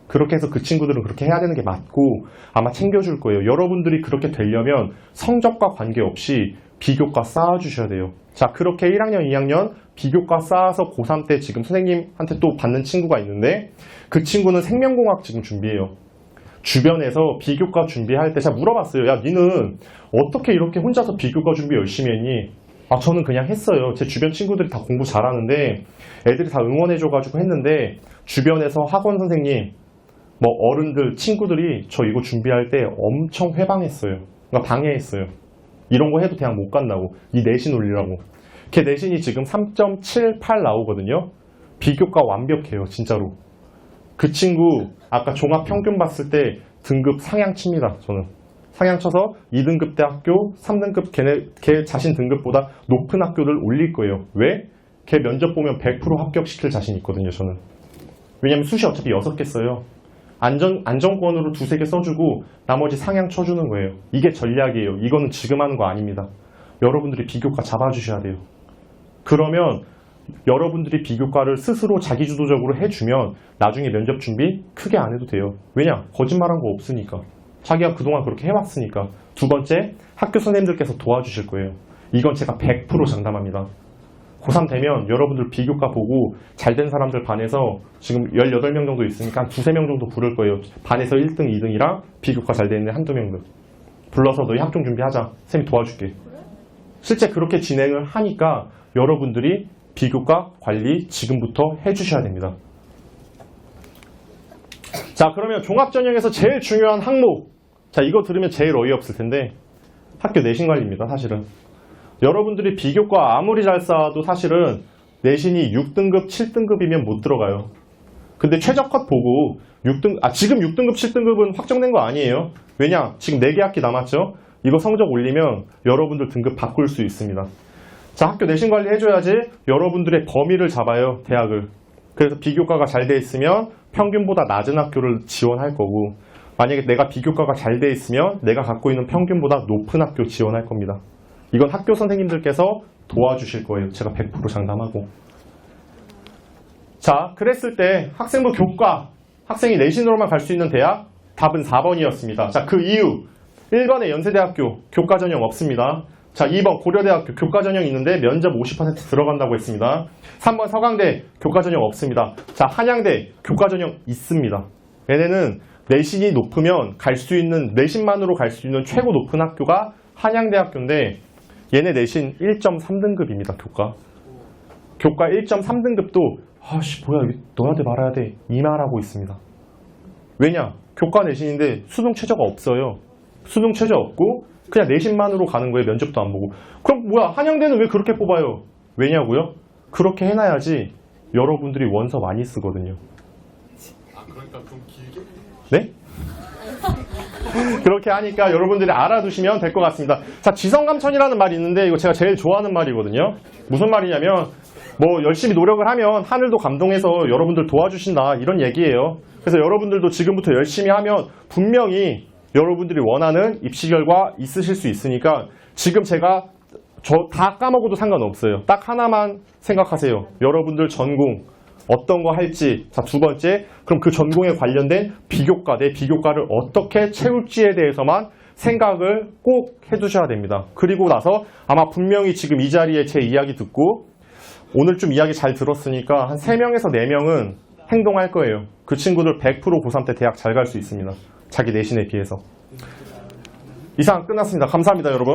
그렇게 해서 그 친구들은 그렇게 해야 되는 게 맞고 아마 챙겨줄 거예요. 여러분들이 그렇게 되려면 성적과 관계없이 비교과 쌓아주셔야 돼요. 자, 그렇게 1학년, 2학년 비교과 쌓아서 고3 때 지금 선생님한테 또 받는 친구가 있는데 그 친구는 생명공학 지금 준비해요. 주변에서 비교과 준비할 때 제가 물어봤어요. 야, 니는 어떻게 이렇게 혼자서 비교과 준비 열심히 했니? 아, 저는 그냥 했어요. 제 주변 친구들이 다 공부 잘하는데 애들이 다 응원해줘가지고 했는데 주변에서 학원 선생님, 뭐 어른들, 친구들이 저 이거 준비할 때 엄청 회방했어요. 그러니까 방해했어요. 이런 거 해도 대학 못 간다고. 이 내신 올리라고. 걔 내신이 지금 3.78 나오거든요. 비교과 완벽해요. 진짜로. 그 친구 아까 종합평균 봤을 때 등급 상향 칩니다. 저는. 상향 쳐서 2등급 대 학교, 3등급 걔 자신 등급보다 높은 학교를 올릴 거예요. 왜? 걔 면접 보면 100% 합격시킬 자신 있거든요. 저는. 왜냐면 수시 어차피 6개 써요. 안정권으로 2-3개 써주고 나머지 상향 쳐주는 거예요. 이게 전략이에요. 이거는 지금 하는 거 아닙니다. 여러분들이 비교과 잡아주셔야 돼요. 그러면 여러분들이 비교과를 스스로 자기주도적으로 해주면 나중에 면접 준비 크게 안 해도 돼요. 왜냐? 거짓말한 거 없으니까. 자기가 그동안 그렇게 해왔으니까. 두 번째, 학교 선생님들께서 도와주실 거예요. 이건 제가 100% 장담합니다. 고3 되면 여러분들 비교과 보고 잘된 사람들 반에서 지금 18명 정도 있으니까 한 2-3명 정도 부를 거예요. 반에서 1등, 2등이랑 비교과 잘 되는 1-2명들. 불러서 너희 학종 준비하자. 쌤이 도와줄게. 실제 그렇게 진행을 하니까 여러분들이 비교과 관리 지금부터 해주셔야 됩니다. 자, 그러면 종합전형에서 제일 중요한 항목. 자, 이거 들으면 제일 어이없을 텐데 학교 내신 관리입니다. 사실은. 여러분들이 비교과 아무리 잘 쌓아도 사실은 내신이 6등급, 7등급이면 못 들어가요. 근데 최저컷 보고 지금 6등급, 7등급은 확정된 거 아니에요. 왜냐? 지금 4개 학기 남았죠? 이거 성적 올리면 여러분들 등급 바꿀 수 있습니다. 자, 학교 내신 관리 해줘야지 여러분들의 범위를 잡아요, 대학을. 그래서 비교과가 잘 돼 있으면 평균보다 낮은 학교를 지원할 거고 만약에 내가 비교과가 잘 돼 있으면 내가 갖고 있는 평균보다 높은 학교 지원할 겁니다. 이건 학교 선생님들께서 도와주실 거예요. 제가 100% 장담하고. 자, 그랬을 때 학생부 교과, 학생이 내신으로만 갈 수 있는 대학, 답은 4번이었습니다. 자, 그 이유. 1번에 연세대학교, 교과 전형 없습니다. 자, 2번 고려대학교, 교과 전형 있는데 면접 50% 들어간다고 했습니다. 3번 서강대, 교과 전형 없습니다. 자, 한양대, 교과 전형 있습니다. 얘네는 내신이 높으면 갈 수 있는, 내신만으로 갈 수 있는 최고 높은 학교가 한양대학교인데 얘네 내신 1.3등급입니다. 교과 1.3등급도 아씨 뭐야 넣어야 돼 말아야 돼 이 말하고 있습니다. 왜냐? 교과 내신인데 수능 최저가 없어요. 수능 최저 없고 그냥 내신만으로 가는 거예요. 면접도 안 보고. 그럼 뭐야? 한양대는 왜 그렇게 뽑아요? 왜냐고요? 그렇게 해놔야지 여러분들이 원서 많이 쓰거든요. 아, 그러니까 좀 길게? 네? 그렇게 하니까 여러분들이 알아두시면 될 것 같습니다. 자, 지성감천이라는 말이 있는데 이거 제가 제일 좋아하는 말이거든요. 무슨 말이냐면 뭐 열심히 노력을 하면 하늘도 감동해서 여러분들 도와주신다 이런 얘기예요. 그래서 여러분들도 지금부터 열심히 하면 분명히 여러분들이 원하는 입시 결과 있으실 수 있으니까 지금 제가 저 다 까먹어도 상관없어요. 딱 하나만 생각하세요. 여러분들 전공 어떤 거 할지. 자, 두 번째, 그럼 그 전공에 관련된 비교과, 내 비교과를 어떻게 채울지에 대해서만 생각을 꼭 해두셔야 됩니다. 그리고 나서 아마 분명히 지금 이 자리에 제 이야기 듣고 오늘 좀 이야기 잘 들었으니까 한 3명에서 4명은 행동할 거예요. 그 친구들 100% 고3 때 대학 잘 갈 수 있습니다. 자기 내신에 비해서. 이상 끝났습니다. 감사합니다, 여러분.